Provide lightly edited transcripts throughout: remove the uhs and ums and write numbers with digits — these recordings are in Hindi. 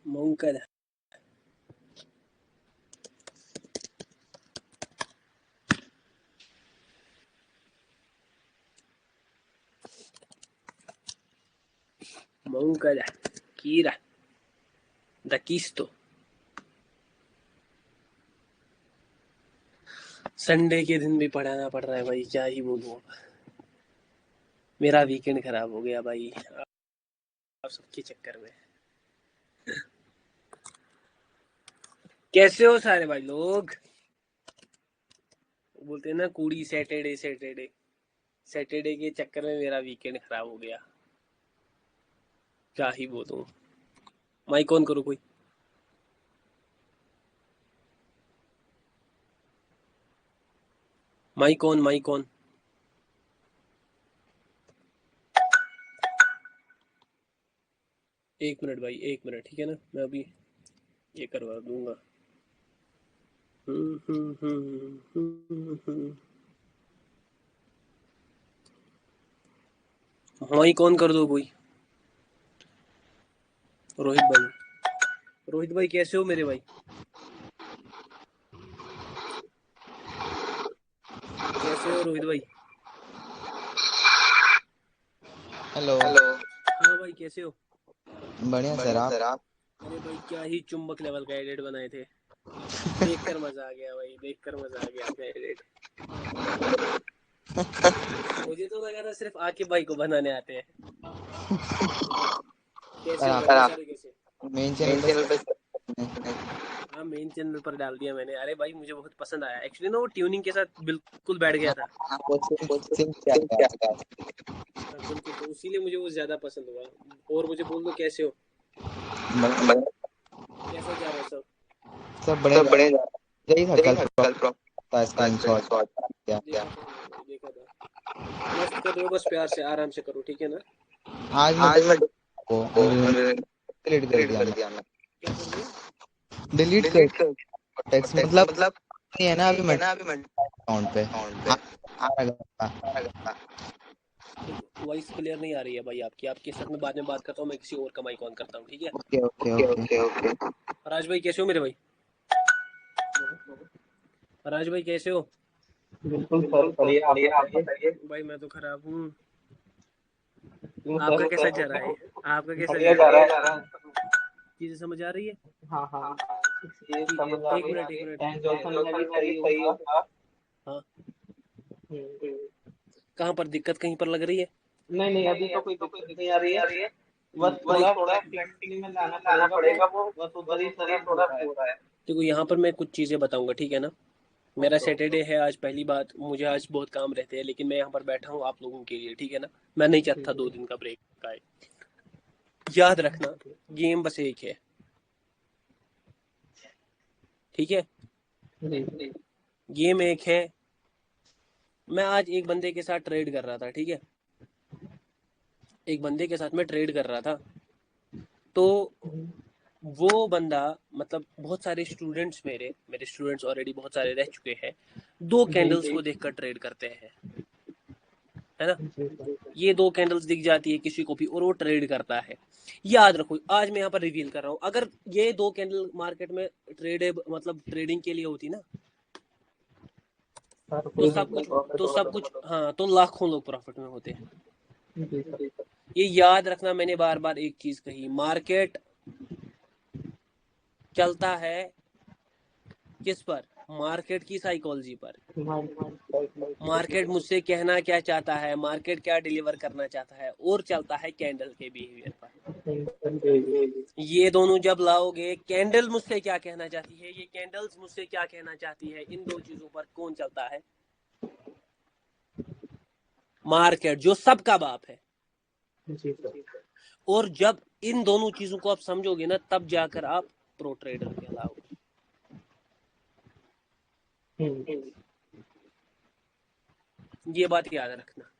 मंकल मंकल कीरा दकिस्तो संडे के दिन भी पढ़ाना पड़ रहा है भाई, क्या ही बोलूं। मेरा वीकेंड खराब हो गया भाई आप सबके चक्कर में। कैसे हो सारे भाई लोग? बोलते हैं ना कूड़ी सैटरडे सैटरडे सैटरडे के चक्कर में मेरा वीकेंड खराब हो गया, क्या ही बोलूं। माइक ऑन करो कोई। Mic on mic on. एक मिनट भाई, एक मिनट, ठीक है ना, मैं अभी ये करवा दूंगा। माइक ऑन कर दो कोई। रोहित भाई कैसे हो मेरे भाई? कैसे हो रोहित भाई? हेलो। हाँ भाई कैसे हो? बढ़िया सर, आप? अरे भाई क्या ही चुंबक लेवल का एडिट बनाए थे, देखकर मजा आ गया भाई, देखकर मजा आ गया आपका एडिट। मुझे तो लगा था सिर्फ आकिब भाई को बनाने आते हैं। कैसे हो घर में सारे कैसे? मेन चैनल पे हाँ मेन चैनल पर डाल दिया मैंने। अरे भाई मुझे बहुत पसंद आया एक्चुअली ना, वो ट्यूनिंग के साथ बिल्कुल बैठ गया था। हाँ बिल्कुल, तो इसीलिए मुझे वो ज्यादा पसंद हुआ। और मुझे बोल दो कैसे हो, कैसा जा रहा है सब? सब बढ़िया जा रहा है। यही था कल था स्क्रीनशॉट। देखा था मैंने भाई, देखा था। मस्त कर रहे हो, बस प्यार से आराम से करो, ठीक है ना? आज मैं को डिलीट कर दिया मैं। क्या कर दिया? डिलीट कर टेक्स्ट, मतलब नहीं है ना अभी मैं अकाउंट पे आ रहा था। वॉइस क्लियर नहीं आ रही है भाई आपकी, आपके साथ में बाद में बात करता हूँ, मैं किसी और का माइक ऑन करता हूँ, ठीक है? Okay okay okay. राज भाई कैसे हो मेरे भाई? राज भाई कैसे हो? बिल्कुल सर, बढ़िया। आप बताइए। भाई मैं तो खराब हूँ। क्यों आपका सर? कैसा जा रहा है? आपका कैसा बढ़िया जा जा रहा रहा है? है। चीजें समझ आ रही है? हाँ हाँ, ये ठीक है, समझ आ एक रही मिनट एक है। मिनट। ट्रांसलेशन में भी सही होगा। हाँ, हम्म। कहाँ पर दिक्कत, कहीं पर लग रही है? नहीं नहीं, अभी तो कोई दिक्कत नहीं आ रही है। बस भाई थोड़ा फ्लेक्सिंग में लाना पड़ेगा वो। बस उधर ही थोड़ा हो रहा है। देखो यहाँ पर मैं कुछ चीजें बताऊंगा, ठीक है ना? मेरा ओके सैटरडे है आज, पहली बात, मुझे आज बहुत काम रहते हैं, लेकिन मैं यहाँ पर बैठा हूँ आप लोगों के लिए, ठीक है ना? मैं नहीं चाहता 2 दिन का ब्रेक आए। याद रखना, गेम बस एक है, ठीक है? जी। गेम एक है। मैं आज एक बंदे के साथ ट्रेड कर रहा था, ठीक है? एक बंदे के साथ में ट्रेड कर रहा था, तो वो बंदा, मतलब बहुत सारे स्टूडेंट्स, मेरे मेरे स्टूडेंट्स ऑलरेडी बहुत सारे रह चुके हैं, 2 कैंडल्स को देखकर ट्रेड करते हैं, है ना? ये 2 कैंडल्स दिख जाती है किसी को भी और वो ट्रेड करता है। याद रखो, आज मैं यहाँ पर रिवील कर रहा हूँ, अगर ये 2 कैंडल मार्केट में ट्रेड, मतलब ट्रेडिंग के लिए होती ना, तो सब कुछ, हाँ, तो लाखों लोग प्रॉफिट में होते हैं। जी सर। ये याद रखना, मैंने बार बार एक चीज कही, मार्केट चलता है किस पर? मार्केट की साइकोलॉजी पर। मार्केट मुझसे कहना क्या चाहता है, मार्केट क्या डिलीवर करना चाहता है, और चलता है कैंडल के बिहेवियर पर। ये दोनों जब लाओगे, कैंडल मुझसे क्या कहना चाहती है, ये कैंडल्स मुझसे क्या कहना चाहती है, इन दो चीजों पर कौन चलता है? मार्केट, जो सबका बाप है। जी सर। और जब इन दोनों चीजों को आप समझोगे ना, तब जाकर आप प्रो ट्रेडर कहलाओगे। ये बात याद रखना,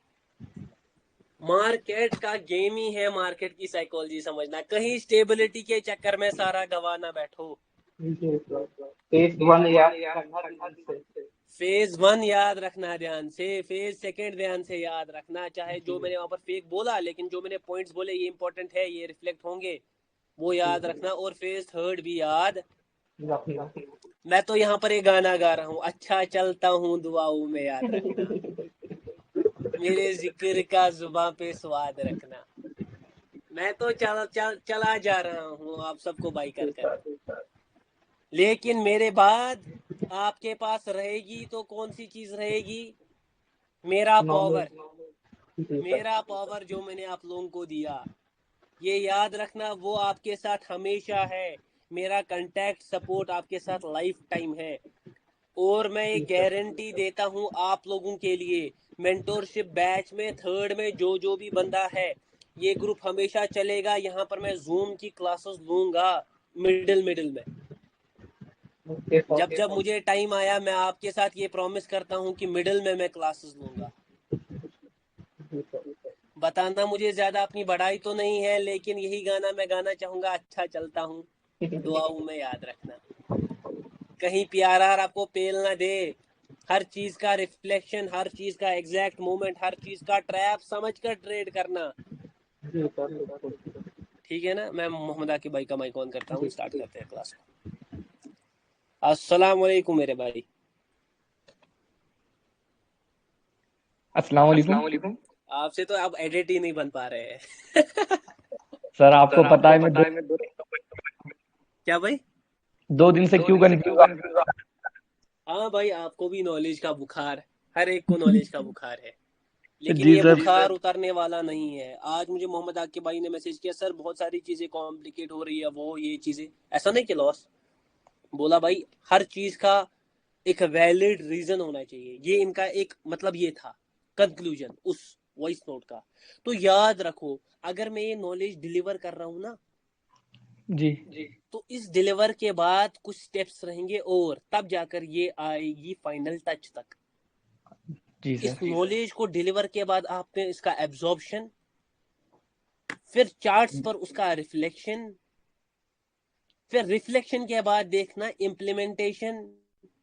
मार्केट का गेम ही है, मार्केट की साइकोलॉजी समझना, कहीं स्टेबिलिटी के चक्कर में सारा गवा ना बैठो। फेज वन याद करना ध्यान से। फेज 1 याद रखना ध्यान से, फेज सेकंड ध्यान से याद रखना, चाहे जो मैंने वहां पर फेक बोला, लेकिन जो मैंने पॉइंट्स बोले ये इंपॉर्टेंट है, ये रिफ्लेक्ट होंगे। वो याद रखना, और फेज थर्ड भी याद। रखना। मैं तो यहाँ पर एक गाना गा रहा हूँ, अच्छा चलता हूँ दुआओं में याद रखना, मेरे जिक्र का जुबां पे स्वाद रखना। मैं तो चला जा रहा हूँ आप सबको बाई कर कर, लेकिन मेरे बाद आपके पास रहेगी तो कौन सी चीज रहेगी? मेरा पावर, मेरा पावर जो मैंने आप लोगों को दिया, ये याद रखना, वो आपके साथ हमेशा है। मेरा कांटेक्ट सपोर्ट आपके साथ लाइफ टाइम है। और मैं एक गारंटी देता हूँ आप लोगों के लिए, मेंटोरशिप बैच में थर्ड में जो जो भी बंदा है, ये ग्रुप हमेशा चलेगा। यहाँ पर मैं जूम की क्लासेस लूंगा मिडिल में। जब जब मुझे टाइम आया, मैं आपके साथ ये प्रॉमिस करता हूँ कि मिडिल में मैं क्लासेस लूंगा। बताना मुझे ज्यादा अपनी बढ़ाई तो नहीं है, लेकिन यही गाना मैं गाना चाहूंगा, अच्छा चलता हूँ दुआओं में याद रखना, कहीं प्यारा आपको पेल ना दे। हर चीज का रिफ्लेक्शन, हर चीज का एग्जैक्ट मोमेंट, हर चीज का ट्रैप समझ कर ट्रेड करना। ठीक है ना? मैं मोहम्मद आकिब भाई का माइक ऑन करता हूँ, स्टार्ट करते हैं क्लास को। अस्सलाम वालेकुम मेरे भाई। अस्सलाम वालेकुम। आपसे तो अब एडिट ही नहीं बन पा रहे हैं। सर आपको पता है मैं क्या भाई? 2 दिन से क्यों कंफ्यूज। हाँ भाई, आपको भी नॉलेज का बुखार, हर एक को नॉलेज का बुखार है, लेकिन जी ये सर। बुखार उतरने वाला नहीं है। आज मुझे मोहम्मद आकिब भाई ने मैसेज किया, सर बहुत सारी चीजें कॉम्प्लिकेट हो रही है, वो ये चीजें, ऐसा नहीं कि लॉस। बोला भाई हर चीज का एक वैलिड रीजन होना चाहिए, ये इनका एक मतलब ये था कंक्लूजन उस वॉइस नोट का। तो याद रखो, अगर मैं ये नॉलेज डिलीवर कर रहा हूँ ना, जी तो इस डिलीवर के बाद कुछ स्टेप्स रहेंगे, और तब जाकर ये आएगी फाइनल टच तक। जी इस सर। नॉलेज को डिलीवर के बाद आपने इसका एब्जॉर्प्शन, फिर चार्ट्स पर उसका रिफ्लेक्शन, फिर रिफ्लेक्शन के बाद देखना इम्प्लीमेंटेशन,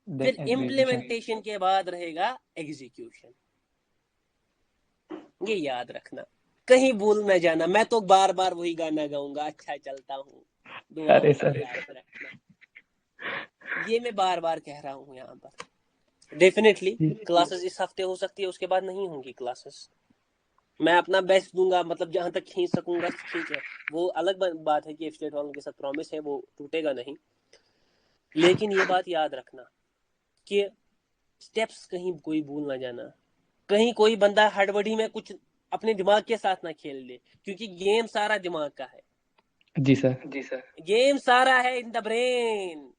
फिर इम्प्लीमेंटेशन के बाद रहेगा एग्जीक्यूशन। ये याद रखना, कहीं भूल न जाना। मैं तो बार बार वही गाना गाऊंगा, अच्छा चलता हूँ दुआओं अरे में सर याद रखना, ये मैं बार बार कह रहा हूँ यहाँ पर। डेफिनेटली क्लासेस इस हफ्ते हो सकती है, उसके बाद नहीं होंगी क्लासेस। मैं अपना बेस्ट दूंगा, मतलब जहां तक खींच सकूंगा खींच। वो अलग बात है कि स्टेट वालों के साथ प्रॉमिस है, वो टूटेगा नहीं। लेकिन ये बात याद रखना कि स्टेप्स कहीं कोई भूल ना जाना, कहीं कोई बंदा हड़बड़ी में कुछ अपने दिमाग के साथ ना खेल ले, क्योंकि गेम सारा दिमाग का है। जी सर। गेम सारा है इन द ब्रेन।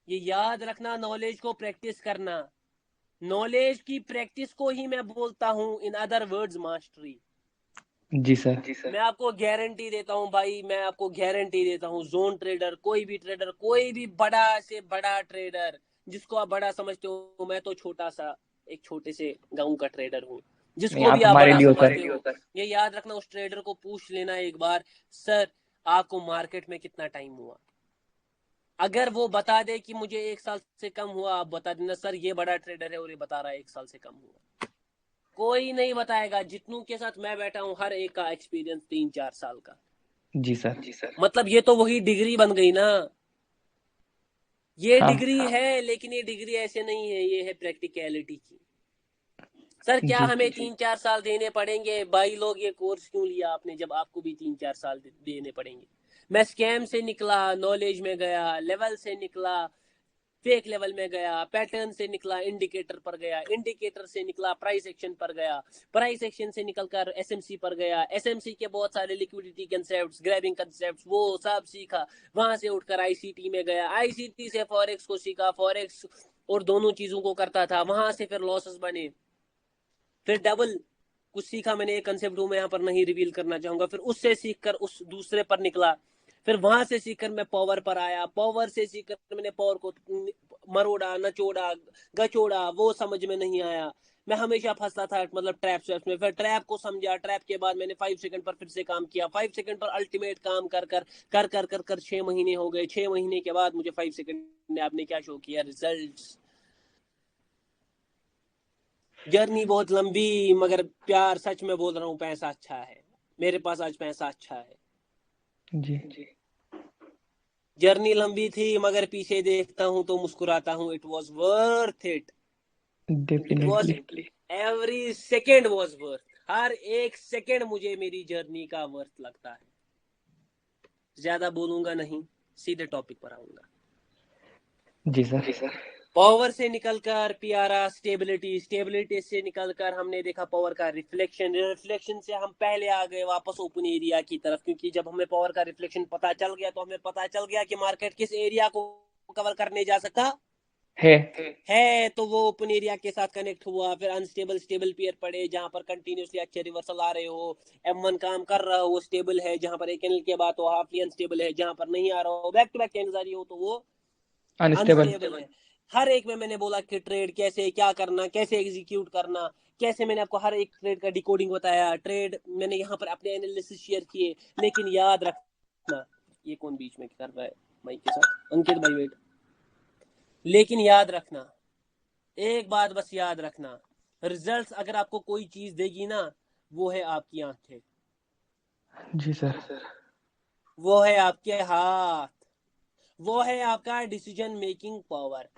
ये याद रखना, नॉलेज को प्रैक्टिस करना, नॉलेज की प्रैक्टिस को ही मैं बोलता हूँ, इन अदर वर्ड्स मास्टरी। जी सर। मैं आपको गारंटी देता हूँ भाई, मैं आपको गारंटी देता हूँ, जोन ट्रेडर, कोई भी ट्रेडर, कोई भी बड़ा से बड़ा ट्रेडर, जिसको आप बड़ा समझते हो, मैं तो छोटा सा एक छोटे से गांव का ट्रेडर हूँ, नहीं जिसको भी आप आप हमारे बड़ा लिए हो सर। समझते हो, ये याद रखना, उस ट्रेडर को पूछ लेना एक बार, सर आपको मार्केट में कितना टाइम हुआ? अगर वो बता दे कि मुझे 1 साल से कम हुआ, आप बता देना, सर ये बड़ा ट्रेडर है और ये बता रहा है 1 साल से कम हुआ। कोई नहीं बताएगा। जितनों के साथ मैं बैठा हूँ, हर एक का एक्सपीरियंस 3-4 साल का। जी सर। मतलब ये तो वही डिग्री बन गई ना। ये हाँ डिग्री है, लेकिन ये डिग्री ऐसे नहीं है, ये है प्रैक्टिकलिटी की। सर क्या जी हमें 3-4 साल देने पड़ेंगे? भाई लोग ये कोर्स क्यों लिया आपने, जब आपको भी 3-4 साल देने पड़ेंगे? मैं स्कैम से निकला, नॉलेज में गया, लेवल से निकला, फेक लेवल में गया, पैटर्न से निकला, इंडिकेटर पर गया, इंडिकेटर से निकला, प्राइस एक्शन पर गया, प्राइस एक्शन से निकलकर एसएमसी पर गया, एसएमसी के बहुत सारे लिक्विडिटी कंसेप्ट्स, ग्रैबिंग कंसेप्ट्स, वो सब सीखा। वहां से उठकर आईसीटी में गया, आईसीटी से फॉरेक्स को सीखा, फॉरेक्स और दोनों चीजों को करता था। वहां से फिर लॉसेस बने, फिर डबल कुछ सीखा मैंने, एक कंसेप्ट मैं यहाँ पर नहीं रिवील करना चाहूंगा। फिर उससे सीखकर उस दूसरे पर निकला, फिर वहां से सीखकर मैं पावर पर आया, पावर से सीखकर मैंने पावर को मरोड़ा, नचोड़ा, गचोड़ा, वो समझ में नहीं आया। मैं हमेशा फंसता था, मतलब ट्रैप में। फिर ट्रैप को समझा, ट्रैप के बाद मैंने 5 सेकंड पर फिर से काम किया, 5 सेकंड पर अल्टीमेट काम कर कर कर कर कर कर 6 महीने हो गए। 6 महीने के बाद मुझे 5 सेकंड ने आपने क्या शो किया? रिजल्ट्स। जर्नी बहुत लंबी, मगर प्यार, सच में बोल रहा हूँ, पैसा अच्छा है। मेरे पास आज पैसा अच्छा है। जी जर्नी लंबी थी मगर पीछे देखता हूँ तो मुस्कुराता हूँ। It was worth it. It was, definitely. Every second was worth. हर एक सेकेंड मुझे मेरी जर्नी का वर्थ लगता है। ज्यादा बोलूंगा नहीं, सीधे टॉपिक पर आऊंगा। जी सर। पावर से निकलकर प्यारा स्टेबिलिटी, स्टेबिलिटी से निकलकर हमने देखा पावर का रिफ्लेक्शन, रिफ्लेक्शन से हम पहले आ गए वापस ओपन एरिया की तरफ, क्योंकि जब हमें पावर का रिफ्लेक्शन पता चल गया तो हमें पता चल गया कि मार्केट किस एरिया को कवर करने जा सकता है। तो वो ओपन एरिया के साथ कनेक्ट हुआ। फिर अनस्टेबल स्टेबल पेयर पड़े जहां पर कंटिन्यूसली अच्छे रिवर्सल आ रहे हो। M1 काम कर रहा हो वो स्टेबल है, जहां पर एक कैंडल के बाद तो हाफली अनस्टेबल है, जहां पर नहीं आ रहा हो बैक टू बैक कैंडल्स आ रही हो तो वो अनस्टेबल। अनस्टेबल है। हर एक में मैंने बोला कि ट्रेड कैसे क्या करना, कैसे एग्जीक्यूट करना, कैसे मैंने आपको हर एक ट्रेड का डिकोडिंग बताया। ट्रेड मैंने यहाँ पर अपने एनालिसिस शेयर किए। लेकिन याद रखना, ये कौन बीच में कर रहा है माइक के साथ? अंकित भाई वेट। लेकिन याद रखना, एक बात बस याद रखना, रिजल्ट्स अगर आपको कोई चीज देगी ना, वो है आपकी आंखें, जी सर। वो है आपके हाथ, वो है आपका डिसीजन मेकिंग पावर।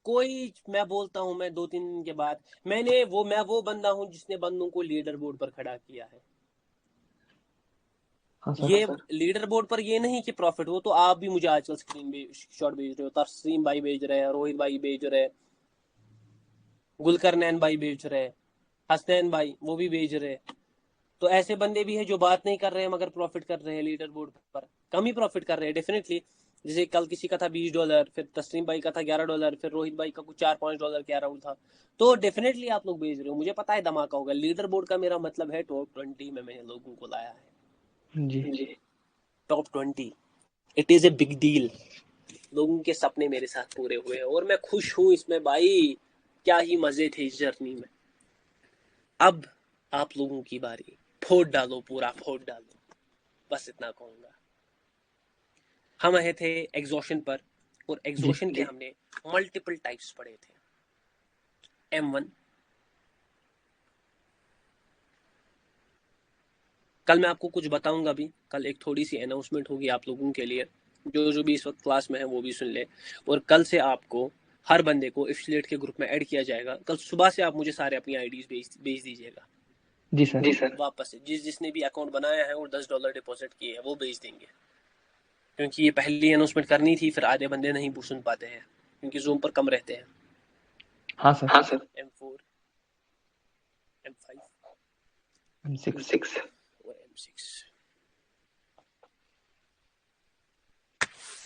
कोई, मैं बोलता हूं, मैं 2-3 दिन के बाद मैं वो बंदा हूं जिसने बंदों को लीडर बोर्ड पर खड़ा किया है। हाँ ये सर। लीडर बोर्ड पर ये नहीं कि प्रॉफिट हो, तो आप भी मुझे आजकल स्क्रीन शॉट भेज रहे हो, तस्लीम भाई भेज रहे हैं, रोहित भाई भेज रहे हैं, गुलकरनैन भाई भेज रहे हैं, हसनैन भाई वो भी भेज रहे हैं। तो ऐसे बंदे भी हैं जो बात नहीं कर रहे हैं मगर प्रॉफिट कर रहे हैं लीडर बोर्ड पर, कम ही प्रॉफिट कर रहे हैं डेफिनेटली। जैसे कल किसी का था $20, फिर तस्लीम भाई का था $11, फिर रोहित भाई का कुछ $4-5 के अराउंड था। तो डेफिनेटली आप लोग भेज रहे हो, मुझे पता है धमाका होगा। लीडर बोर्ड का मेरा मतलब है टॉप 20 में मैंने लोगों को लाया है। Zee top 20, it is a big deal. लोगों के सपने मेरे साथ पूरे हुए हैं और मैं खुश हूँ इसमें भाई। क्या ही मजे थे इस जर्नी में। अब आप लोगों की बारी, फोड़ डालो, पूरा फोड़ डालो, बस इतना कहूंगा। हम आए थे एग्जॉशन पर, और जी एग्जॉशन के हमने मल्टीपल टाइप्स पढ़े थे। M1, कल मैं आपको कुछ बताऊंगा भी, कल एक थोड़ी सी अनाउंसमेंट होगी आप लोगों के लिए, जो जो भी इस वक्त क्लास में है वो भी सुन ले। और कल से आपको हर बंदे को इफ्सलेट के ग्रुप में ऐड किया जाएगा। कल सुबह से आप मुझे सारे अपनी आईडीज भेज दीजिएगा। जी सर। वापस से जिसने भी अकाउंट बनाया है और $10 डिपॉजिट किए हैं वो भेज देंगे, क्योंकि ये पहली अनाउंसमेंट करनी थी, फिर आधे बंदे नहीं सुन पाते हैं क्योंकि जूम पर कम रहते हैं। हाँ सर। M4, M5, M6। और M6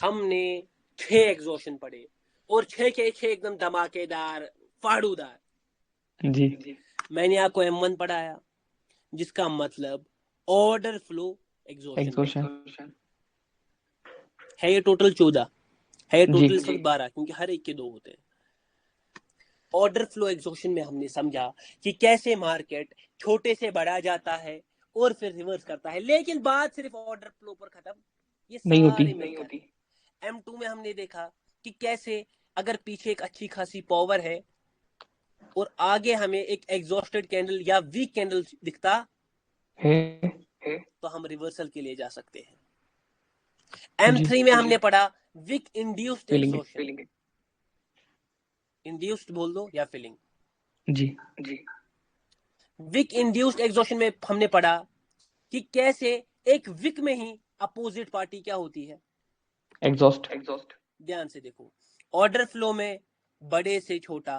हमने 6 एग्जॉशन पढ़े, और 6 के 6 एकदम धमाकेदार, फाड़ूदार। जी मैंने आपको M1 पढ़ाया, जिसका मतलब ऑर्डर फ्लो एग्जॉशन है। एग्जॉशन। ये टोटल 14 है, जी टोटल सब 12, क्योंकि हर एक के 2 होते हैं। ऑर्डर फ्लो एग्जॉशन में हमने समझा कि कैसे मार्केट छोटे से बढ़ा जाता है और फिर रिवर्स करता है, लेकिन बात सिर्फ ऑर्डर फ्लो पर खत्म, ये नहीं होती। सारे नहीं होती। M2 में हमने देखा कि कैसे अगर पीछे एक अच्छी खासी पावर है और आगे हमें एक एग्जॉस्टेड कैंडल या वीक कैंडल दिखता है। तो हम रिवर्सल के लिए जा सकते हैं। जी। M3 में हमने पढ़ा wick induced feeling. Exhaustion, induced बोल दो या फिलिंग। जी विक इंड्यूस्ड एग्जॉशन में हमने पढ़ा कि कैसे एक विक में ही अपोजिट पार्टी क्या होती है, एग्जॉस्ट। ध्यान से देखो। ऑर्डर फ्लो में बड़े से छोटा,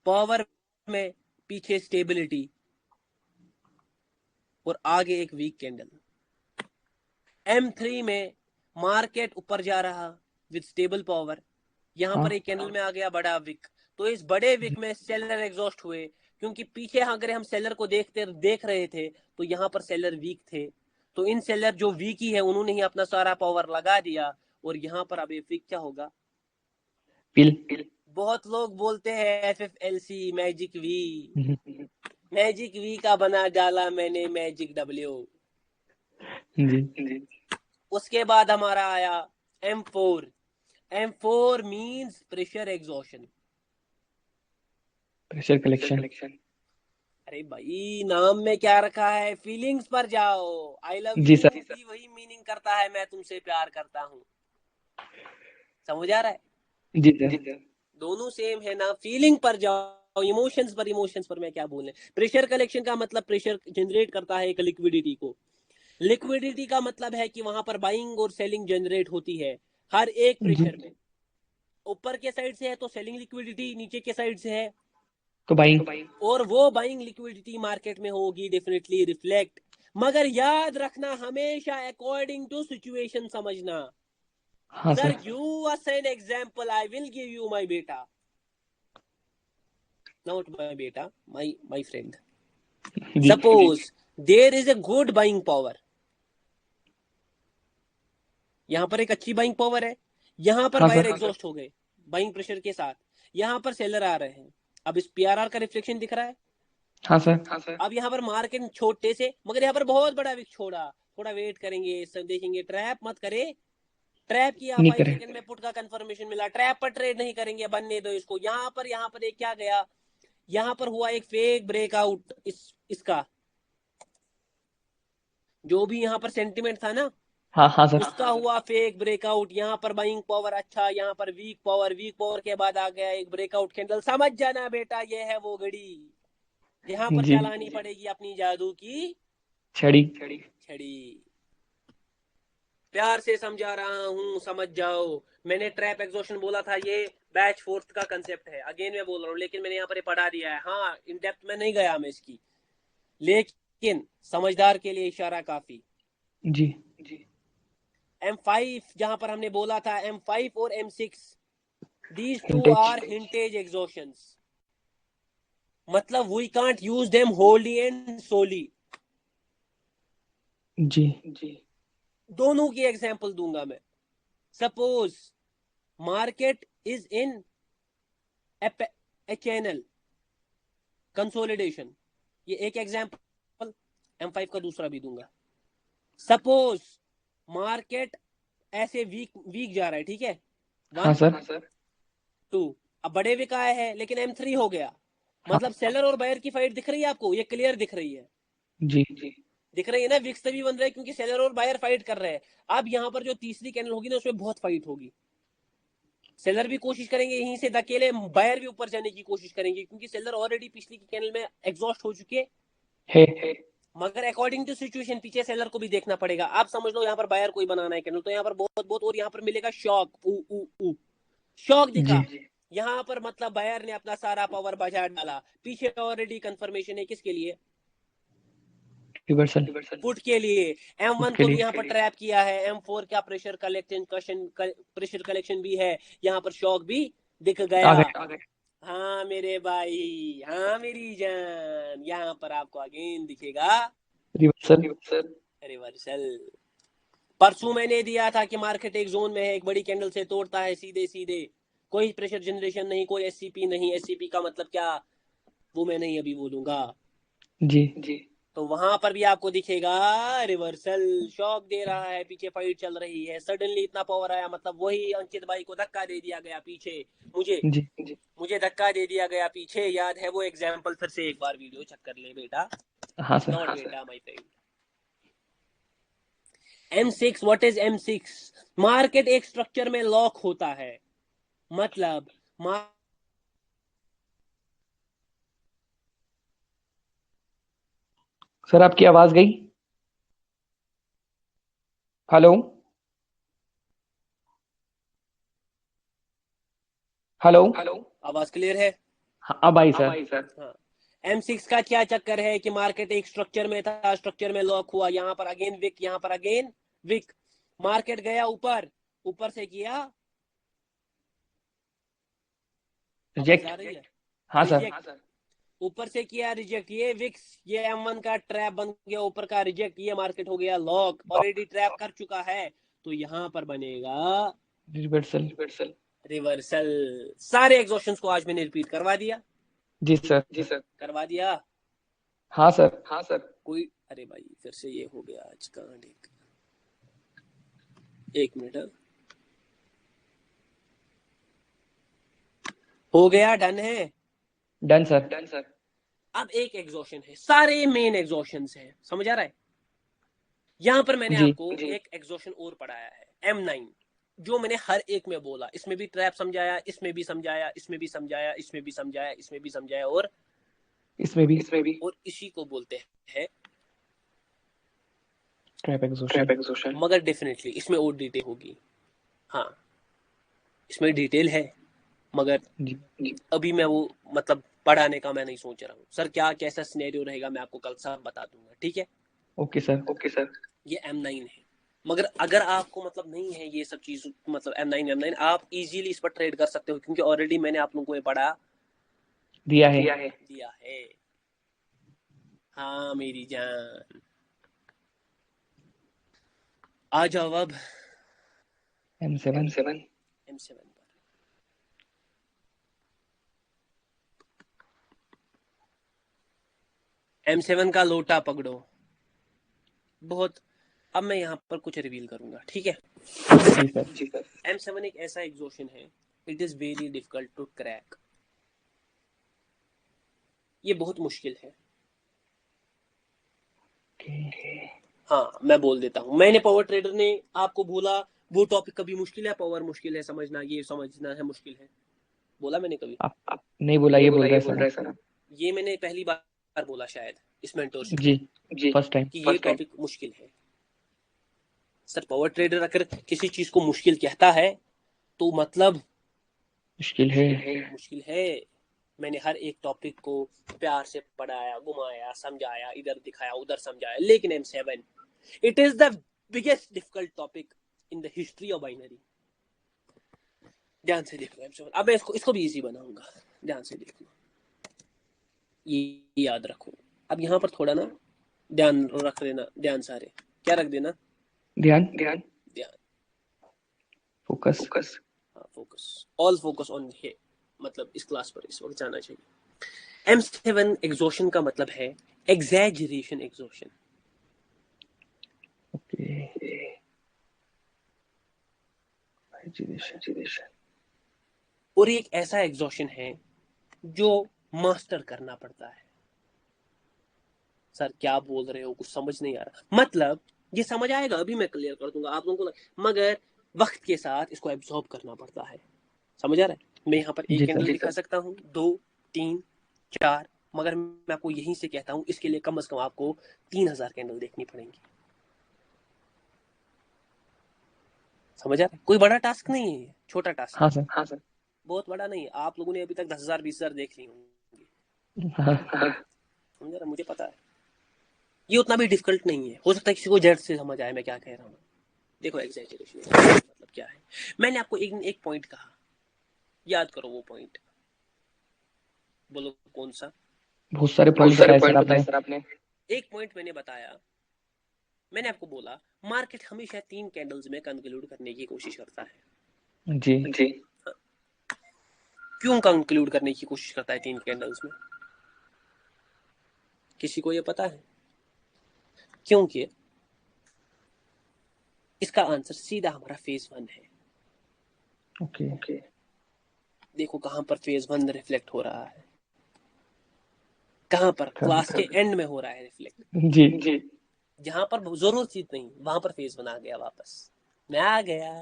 पावर में पीछे स्टेबिलिटी और आगे एक वीक कैंडल। M3 में मार्केट ऊपर जा रहा विद स्टेबल पावर, यहां हाँ पर एक कैंडल में आ गया बड़ा विक, तो इस बड़े विक में सेलर एग्जॉस्ट हुए, क्योंकि पीछे अगर हम सेलर को देख रहे थे तो यहां पर सेलर वीक थे, तो इन सेलर जो वीक ही है उन्होंने ही अपना सारा पावर लगा दिया, और यहां पर अब विक क्या होगा? पिल। बहुत लोग बोलते हैं FFLC magic V, magic V का बना डाला मैंने मैजिक W। जी उसके बाद हमारा आया M4, M4 means pressure exhaustion. Pressure collection. अरे भाई नाम में क्या रखा है, फीलिंग्स पर जाओ। आई लव जी यू सर। भी वही मीनिंग करता है, मैं तुमसे प्यार करता हूँ। समझ आ रहा है? जी सर। दोनों सेम है ना। फीलिंग पर जाओ, इमोशंस पर मैं क्या बोलने। प्रेशर कलेक्शन का मतलब प्रेशर जनरेट करता है एक लिक्विडिटी को। लिक्विडिटी का मतलब है कि वहां पर बाइंग और सेलिंग जनरेट होती है हर एक जी। प्रेशर में। ऊपर के साइड से है तो सेलिंग लिक्विडिटी, नीचे के साइड से है तो भाई। और वो बाइंग लिक्विडिटी मार्केट में होगी डेफिनेटली रिफ्लेक्ट। मगर याद रखना हमेशा अकॉर्डिंग टू सिचुएशन समझना। हाँ sir sir. Give us an example, I will give you my बेटा, नॉट माय बेटा, माय फ्रेंड। जी। Suppose there is a good buying power, यहां पर एक अच्छी बाइंग पावर है, यहां पर हाँ बायर सर। एग्जॉस्ट हो गए बाइंग प्रेशर के साथ, यहां पर सेलर आ रहे हैं। अब इस पीआरआर का रिफ्लेक्शन दिख रहा है। हाँ सर। अब यहाँ पर मार्केट छोटे से, मगर यहाँ पर बहुत बड़ा विक छोड़ा। थोड़ा वेट करेंगे, सब देखेंगे, ट्रैप मत करे। ट्रैप किया, नहीं 5 करे। सेकंड में पुट का कंफर्मेशन मिला, ट्रैप पर ट्रेड नहीं करेंगे, बनने दो इसको। यहाँ पर एक क्या गया, यहाँ पर हुआ एक फेक ब्रेकआउट इसका, जो भी यहाँ पर सेंटिमेंट था ना, हाँ हाँ सर। उसका हुआ फेक ब्रेकआउट। यहाँ पर बाइंग पावर अच्छा, यहाँ पर वीक पावर के बाद आ गया एक ब्रेकआउट कैंडल। समझ जाना बेटा, ये है वो घड़ी, यहाँ पर जी। चलानी पड़ेगी अपनी जादू की छड़ी। छड़ी। प्यार से समझा रहा हूँ, समझ जाओ। मैंने ट्रैप एग्जॉशन बोला था, ये बैच फोर्थ का कंसेप्ट है, अगेन मैं बोल रहा हूँ, लेकिन मैंने यहाँ पर पढ़ा दिया है। हाँ, इन डेप्थ में नहीं गया मैं इसकी, लेकिन समझदार के लिए इशारा काफी। जी। M5 जहां पर हमने बोला था, M5 और M6, these two हिंटेज। are hintage exhaustions, मतलब we can't use them wholly and solely। जी। दोनों की एग्जांपल दूंगा मैं। Suppose market is in A channel consolidation, ये एक एग्जांपल। M5 का दूसरा भी दूंगा। सपोज मार्केट ऐसे वीक वीक जा रहा है, ठीक है, हाँ 1 सर। 2, अब बड़े विक आए हैं लेकिन M3 हो गया, हाँ। मतलब सेलर और बायर की फाइट दिख रही है आपको, ये क्लियर दिख रही है। जी। दिख रही है ना, विक्स तभी बन रहे हैं क्योंकि सेलर और बायर फाइट कर रहे हैं। अब यहाँ पर जो तीसरी कैंडल होगी ना, उसमें बहुत फाइट होगी। सेलर भी कोशिश करेंगे यहीं से धकेले, बायर भी ऊपर जाने की कोशिश करेंगे, क्योंकि सेलर ऑलरेडी पिछली की कैंडल में एग्जॉस्ट हो चुके। है। मगर अकॉर्डिंग टू सिचुएशन पीछे सेलर को भी देखना पड़ेगा। आप समझ लो यहाँ पर बायर कोई बनाना है कैंडल, तो यहाँ पर बहुत बहुत, और यहाँ पर मिलेगा शॉक, ऊ ऊ ऊ, शॉक जी। दिखा। यहाँ पर मतलब बायर ने अपना सारा पावर बाजार डाला, पीछे ऑलरेडी कंफर्मेशन है किसके लिए, रिवर्सल। पुट के लिए। M1 उसके को भी लिए। यहाँ पर ट्रैप किया है, M4 का प्रेशर कलेक्शन भी है, यहाँ पर शॉक भी दिख आ गया। गए। हाँ मेरे भाई, हाँ मेरी जान, यहाँ पर आपको अगेन दिखेगा रिवर्सल। रिवर्सल। परसों मैंने दिया था कि मार्केट एक जोन में है, एक बड़ी कैंडल से तोड़ता है सीधे सीधे, कोई प्रेशर जनरेशन नहीं, कोई एससीपी नहीं। एससीपी का मतलब क्या, वो मैं नहीं अभी बोलूंगा। जी। तो वहां पर भी आपको दिखेगा रिवर्सल, शॉक दे रहा है, पीछे फाइट चल रही है, सडनली इतना पावर आया, मतलब वही अंकित भाई को धक्का दे दिया गया पीछे, मुझे जी। मुझे धक्का दे दिया गया पीछे। याद है वो एग्जाम्पल, फिर से एक बार वीडियो चेक कर ले बेटा, हाँ सर। नॉट बेटा, my friend. M6, what is M6? Market एक स्ट्रक्चर में लॉक होता है, मतलब सर आपकी आवाज गई। हेलो। हेलो। आवाज क्लियर है? हाँ, अब आई सर। हाँ। M6 का क्या चक्कर है कि मार्केट एक स्ट्रक्चर में था, स्ट्रक्चर में लॉक हुआ, यहाँ पर अगेन विक, यहाँ पर अगेन विक। मार्केट गया ऊपर, ऊपर से किया, आवाज रिजेक्ट। आ रही है, हाँ सर। रिजेक्ट। ऊपर से किया रिजेक्ट, ये विक्स, ये M1 का ट्रैप बन गया ऊपर का, रिजेक्ट, ये मार्केट हो गया लॉक, ऑलरेडी ट्रैप कर चुका है। तो यहाँ पर बनेगा रिवर्सल। रिवर्सल। सारे एग्जॉस्शंस को आज मैंने रिपीट करवा दिया, जी सर। करवा दिया। हाँ सर। कोई, अरे भाई फिर से ये हो गया आज का, एक मिनट, हो गया, डन है। Done sir. अब एक एग्जॉशन है, सारे मेन एग्जॉशन है, समझ आ रहा है। यहां पर मैंने जी आपको एक एग्जॉशन और पढ़ाया है, M9, जो मैंने हर एक में बोला, इसमें भी ट्रैप समझाया, इसमें भी समझाया, इसमें भी समझाया, इसमें भी समझाया, इसमें भी समझाया, और इसमें भी और इसी को बोलते हैं ट्रैप एग्जॉशन। मगर डेफिनेटली इसमें और डिटेल होगी। हाँ, इसमें डिटेल है, मगर जी अभी मैं वो मतलब पढ़ाने का मैं नहीं सोच रहा हूँ। सर क्या कैसा सिनेरियो रहेगा मैं आपको कल सब बता दूंगा, ठीक है। Okay sir. ये M9 है, मगर अगर आपको मतलब नहीं है ये सब चीज, मतलब M9 आप इजीली इस पर ट्रेड कर सकते हो, क्योंकि ऑलरेडी मैंने आप लोगों को ये पढ़ा दिया है। हाँ मेरी जान, आ जाओ अब M7 M7 पर। M7 का लोटा पकड़ो बहुत। अब मैं यहाँ पर कुछ रिवील करूंगा, ठीक है। जी सर। M7 एक ऐसा एग्जॉशन है, it is very difficult to crack, ये बहुत मुश्किल है। हाँ मैं बोल देता हूँ, मैंने पावर ट्रेडर ने आपको बोला वो टॉपिक कभी मुश्किल है, पावर मुश्किल है समझना, ये समझना है मुश्किल है, बोला मैंने कभी? आप नहीं बोला, ये बोल रहे हैं सर। ये मैंने पहली बार बोला शायद इस मेंटोरशिप जी में फर्स्ट टाइम। कि ये टॉपिक मुश्किल है। सर पावर ट्रेडर अगर किसी चीज को मुश्किल कहता है तो मतलब मुश्किल है। मैंने हर एक टॉपिक को प्यार से पढ़ाया, घुमाया, समझाया, इधर दिखाया, उधर समझाया, लेकिन M7 it is the biggest difficult topic in the history of binary. ध्यान से देखो M7, अब मैं इसको भी इजी बनाऊंगा, ध्यान से देखो, ये याद रखो। अब यहाँ पर थोड़ा ना ध्यान रख देना, ध्यान सारे क्या रख देना, ध्यान ध्यान फोकस। हाँ फोकस, ऑल फोकस ऑन है, मतलब इस क्लास पर इस वक्त जाना चाहिए। M7 एग्जॉशन का मतलब है एग्जैजरेशन एग्जॉशन। ओके और एक ऐसा एग्जॉशन है जो मास्टर करना पड़ता है। सर क्या बोल रहे हो, कुछ समझ नहीं आ रहा, मतलब ये समझ आएगा, अभी मैं क्लियर कर दूंगा आप लोगों को, मगर वक्त के साथ इसको एब्जॉर्ब करना पड़ता है, समझ आ रहा है। मैं यहाँ पर एक जी कैंडल सर। दिखा सकता हूँ, 2 3 4, मगर मैं आपको यहीं से कहता हूँ इसके लिए कम से कम आपको 3000 कैंडल देखनी पड़ेंगी, समझ आ रहा है। कोई बड़ा टास्क नहीं है, छोटा टास्क हाँ है, सर। बहुत बड़ा नहीं है। आप लोगों ने अभी तक 10,000 20,000 देख ली होंगी, हाँ समझ रहा है, मुझे पता है ये उतना भी डिफिकल्ट नहीं है, हो सकता है किसी को जेड से समझ आए मैं क्या कह रहा हूँ। देखो एग्जैजरेशन मतलब क्या है, मैंने आपको एक पॉइंट कहा, याद करो वो पॉइंट, बोलो कौन सा। बहुत सारे पॉइंट बताए सर आपने। एक पॉइंट मैंने बताया, मैंने आपको बोला मार्केट हमेशा 3 कैंडल्स में कंक्लूड करने की कोशिश करता है। जी क्यों कंक्लूड करने की कोशिश करता है 3 कैंडल्स में, किसी को ये पता है? क्योंकि इसका आंसर सीधा हमारा फेज 1 है। ओके देखो कहां पर फेज 1 रिफ्लेक्ट हो रहा है, कहां पर, क्लास के एंड में हो रहा है रिफ्लेक्ट, जी जहां पर जरूरत चीज नहीं वहां पर फेज 1 आ गया, वापस मैं आ गया।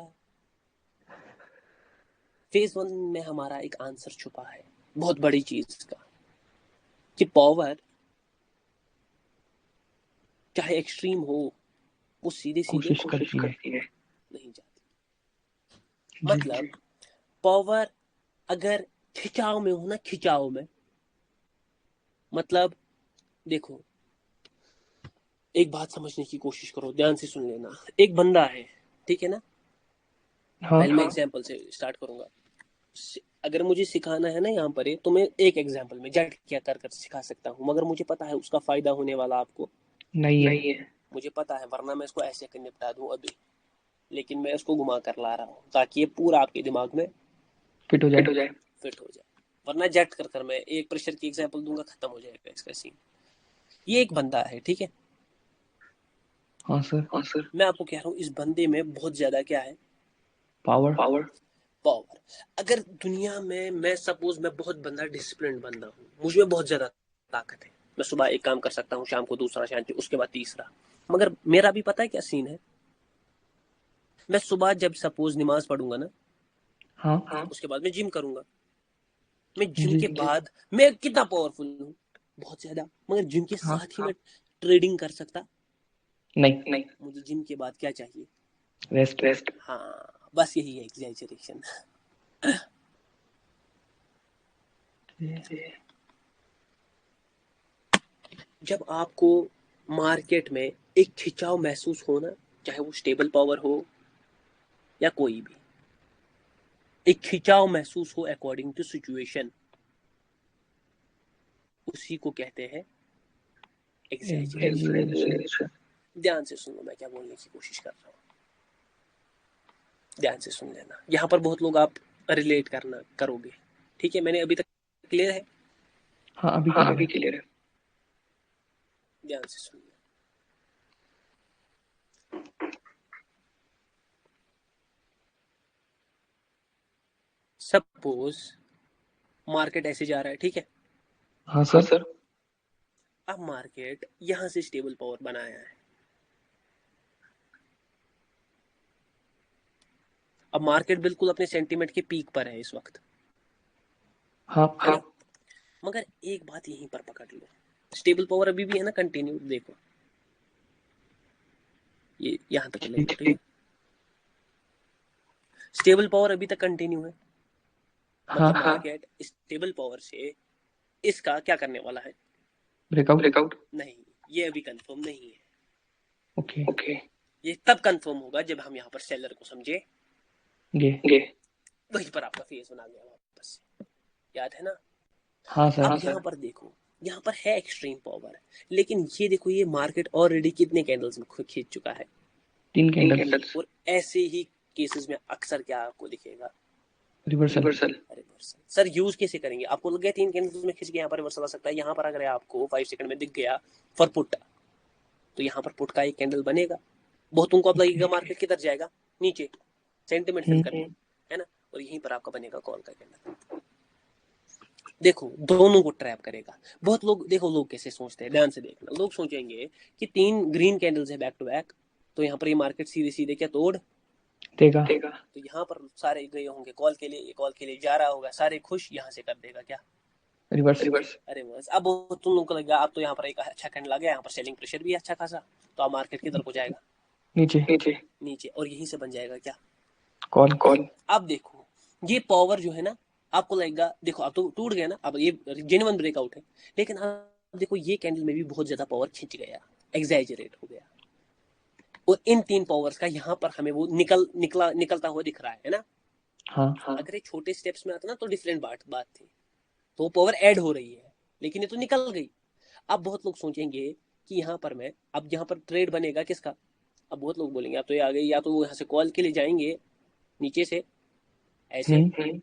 फेज 1 में हमारा एक आंसर छुपा है बहुत बड़ी चीज का, कि पावर चाहे एक्सट्रीम हो वो सीधे कोशिश करती है। नहीं जाती। मतलब पावर अगर खिंचाव में हो ना, खिंचाव में, मतलब देखो एक बात समझने की कोशिश करो, ध्यान से सुन लेना। एक बंदा है, ठीक है ना, पहले मैं एग्जांपल से स्टार्ट करूंगा। अगर मुझे सिखाना है ना यहाँ पर तो मैं एक एग्जांपल में जट क्या कर सिखा सकता हूँ, मगर मुझे पता है उसका फायदा होने वाला आपको नहीं है। मुझे पता है, वरना मैं इसको ऐसे निपटा दूं अभी, लेकिन मैं इसको घुमा कर ला रहा हूँ ताकि ये पूरा आपके दिमाग में फिट हो जाए। वरना जट कर मैं एक प्रेशर की एग्जांपल दूंगा, खत्म हो जाएगा इसका सीन। ये एक बंदा है, ठीक है। हाँ सर। मैं आपको कह रहा हूँ इस बंदे में बहुत ज्यादा क्या है, पावर। अगर दुनिया में मैं सपोज मैं बहुत बंदा डिसिप्लिन बंदा हूँ, मुझ में बहुत ज्यादा ताकत है। मैं सुबह एक काम कर सकता हूँ, शाम को दूसरा, शांति, उसके बाद तीसरा। मगर मेरा भी पता है क्या सीन है, मैं सुबह जब सपोज नमाज पढ़ूंगा ना, हाँ उसके बाद मैं जिम करूंगा। मैं जिम जी के बाद मैं कितना पावरफुल हूँ, बहुत ज्यादा। मगर जिम के हाँ साथ ही मैं ट्रेडिंग कर सकता? नहीं मुझे जिम के बाद क्या चाहिए? रेस्ट हाँ, बस यही है एग्जैजरेशन। जब आपको मार्केट में एक खिंचाव महसूस हो ना, चाहे वो स्टेबल पावर हो या कोई भी, एक खिंचाव महसूस हो अकॉर्डिंग टू सिचुएशन, उसी को कहते हैं एग्जैजरेशन। ध्यान से सुनो मैं क्या बोलने की कोशिश कर रहा हूँ, ध्यान से सुन लेना। यहाँ पर बहुत लोग आप रिलेट करना करोगे, ठीक है? मैंने अभी तक क्लियर है? हाँ अभी क्लियर है। ध्यान से सुनिए। सपोज मार्केट ऐसे जा रहा है, ठीक है? हाँ सर अब मार्केट यहां से स्टेबल पावर बनाया है। अब मार्केट बिल्कुल अपने सेंटीमेंट के पीक पर है इस वक्त, हाँ है ना? मगर एक बात यहीं पर पकड़ लो, स्टेबल पावर अभी भी है ना, कंटिन्यू। देखो ये यहां तक ले लो, ठीक है? स्टेबल पावर अभी तक कंटिन्यू है। मतलब हाँ मार्केट स्टेबल पावर से इसका क्या करने वाला है? ब्रेकआउट नहीं, ये अभी कंफर्म नहीं है। ओके ये तब कंफर्म होगा जब हम यहाँ पर सेलर को समझे। गे वहीं पर आपका फेस बना गया वापस, याद है ना? हाँ अब सर यहाँ पर देखो, यहाँ पर है एक्सट्रीम पावर, लेकिन ये देखो, ये मार्केट ऑलरेडी कितने कैंडल्स में खींच चुका है? 3 कैंडल्स और ऐसे ही केसेस में अक्सर क्या आपको दिखेगा? रिवर्सल सर यूज कैसे करेंगे? आपको लग गया 3 कैंडल्स में खींच के यहाँ पर रिवर्सल आ सकता है। यहाँ पर अगर आपको 5 सेकंड में दिख गया फॉर पुट, तो यहाँ पर पुट का एक कैंडल बनेगा। बहुतों को अब लगेगा मार्केट किधर जाएगा? नीचे, सेंटिमेंट फिल करने, है ना? और यहीं पर आपका बनेगा कॉल का कैंडल। देखो दोनों को ट्रैप करेगा। बहुत लोग, देखो लोग कैसे सोचते हैं, ध्यान से देखना। लोग सोचेंगे कि 3 ग्रीन कैंडल्स है बैक टू बैक, तो यहाँ पर ये मार्केट सीधे सीधे क्या तोड़ देगा तो यहाँ पर सारे गए होंगे कॉल के लिए, ये कॉल के लिए जा रहा होगा, सारे खुश, यहाँ से कर देगा क्या? रिवर्स अरे बस, अब तुम लोग को लगेगा अब तो यहाँ पर एक अच्छा कैंडल आ गया, यहाँ पर सेलिंग प्रेशर भी अच्छा खासा, तो अब मार्केट किधर को जाएगा? नीचे, और यहीं से बन जाएगा क्या? कॉल अब देखो ये पावर जो है ना, आपको लगेगा देखो अब तो टूट गया ना, अब ये जेन्युइन ब्रेकआउट है, लेकिन अब देखो ये कैंडल में भी बहुत ज्यादा पावर खिंच गया, एग्जैजरेट हो गया। और इन 3 पावर्स का यहाँ पर हमें वो निकलता हुआ दिख रहा है ना? हाँ अगर ये छोटे स्टेप्स में आता ना तो डिफरेंट बात थी, तो पावर ऐड हो रही है, लेकिन ये तो निकल गई। अब बहुत लोग सोचेंगे कि यहाँ पर मैं, अब यहाँ पर ट्रेड बनेगा किसका? अब बहुत लोग बोलेंगे अब तो ये आ गई, या तो वो यहाँ से कॉल के लिए जाएंगे नीचे से ऐसे,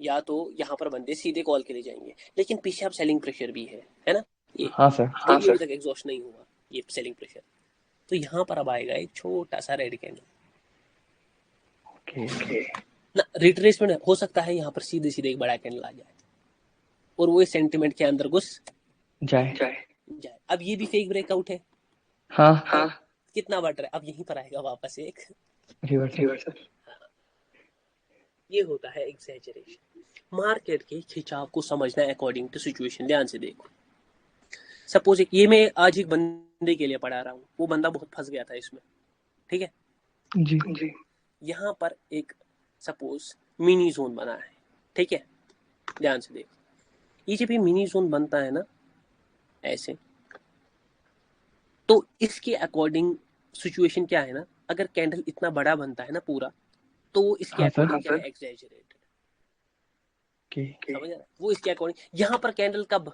या तो यहाँ पर बंदे सीधे कॉल के लिए जाएंगे, लेकिन पीछे अब सेलिंग प्रेशर भी है ना? ये हाँ सर अभी तक एग्जॉस्ट नहीं हुआ ये सेलिंग प्रेशर। तो यहाँ पर अब आएगा एक छोटा सा रेड कैंडल ना, रिट्रेसमेंट हो सकता है, यहाँ पर सीधे सीधे एक बड़ा कैंडल आ जाए और वो सेंटिमेंट के अंदर घुस जाए अब ये भी फेक ब्रेकआउट है। हाँ कितना बढ़ रहा है? अब यहीं पर आएगा वापस एक, रिवर्सल ये होता है एग्जैजरेशन। मार्केट के खिंचाव को समझना है अकॉर्डिंग टू सिचुएशन। ध्यान से देखो, सपोज एक, ये मैं आज एक बंदे के लिए पढ़ा रहा हूँ, वो बंदा बहुत फंस गया था इसमें, ठीक है? जी यहाँ पर एक सपोज मिनी जोन बना है, ठीक है? ध्यान से देखो, ये जब ये मिनी जोन बनता है ना ऐसे, तो इसके अकॉर्डिंग सिचुएशन क्या है ना, अगर कैंडल इतना बड़ा बनता है ना पूरा, तो वो इसके हाँ, सर। अकॉर्डिंग क्या है? एग्जैजरेटेड। समझ रहा है? वो इसके अकॉर्डिंग यहाँ पर कैंडल कब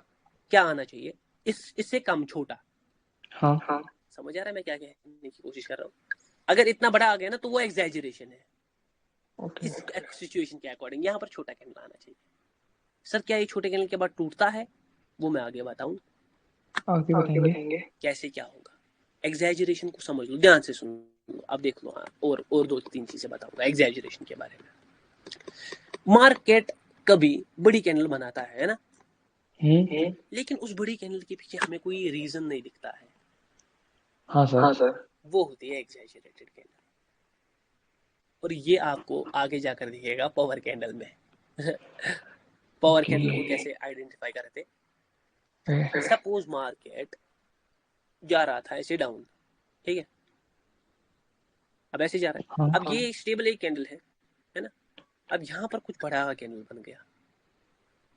क्या आना चाहिए? इससे कम छोटा। हाँ समझ आ रहा है मैं क्या कहने की कोशिश कर रहा हूँ? अगर इतना बड़ा आ गया ना तो वो एग्जैजरेशन है। इस सिचुएशन के अकॉर्डिंग यहाँ पर छोटा कैंडल आना चाहिए। सर क्या ये छोटे कैंडल के बाद टूटता है? वो मैं आगे बताऊं, आगे बताएंगे कैसे क्या होगा। एग्जैजरेशन को समझ लो, ध्यान से सुनो, अब देख लो। हाँ, और 2-3 चीजें बताऊंगा एग्जैजरेशन के बारे में। मार्केट कभी बड़ी कैंडल बनाता है ना, लेकिन उस बड़ी कैंडल के पीछे हमें कोई रीजन नहीं दिखता है। हाँ सर। वो होती है एग्जैजरेटेड कैंडल, और ये आपको आगे जाकर दिखेगा पावर कैंडल में। Power okay. कैंडल को कैसे आइडेंटिफाई करते, सपोज मार्केट जा रहा था ऐसे डाउन, ठीक है, अब ऐसे जा रहा है, हाँ अब ये स्टेबल एक कैंडल है ना, अब यहाँ पर कुछ बड़ा कैंडल बन गया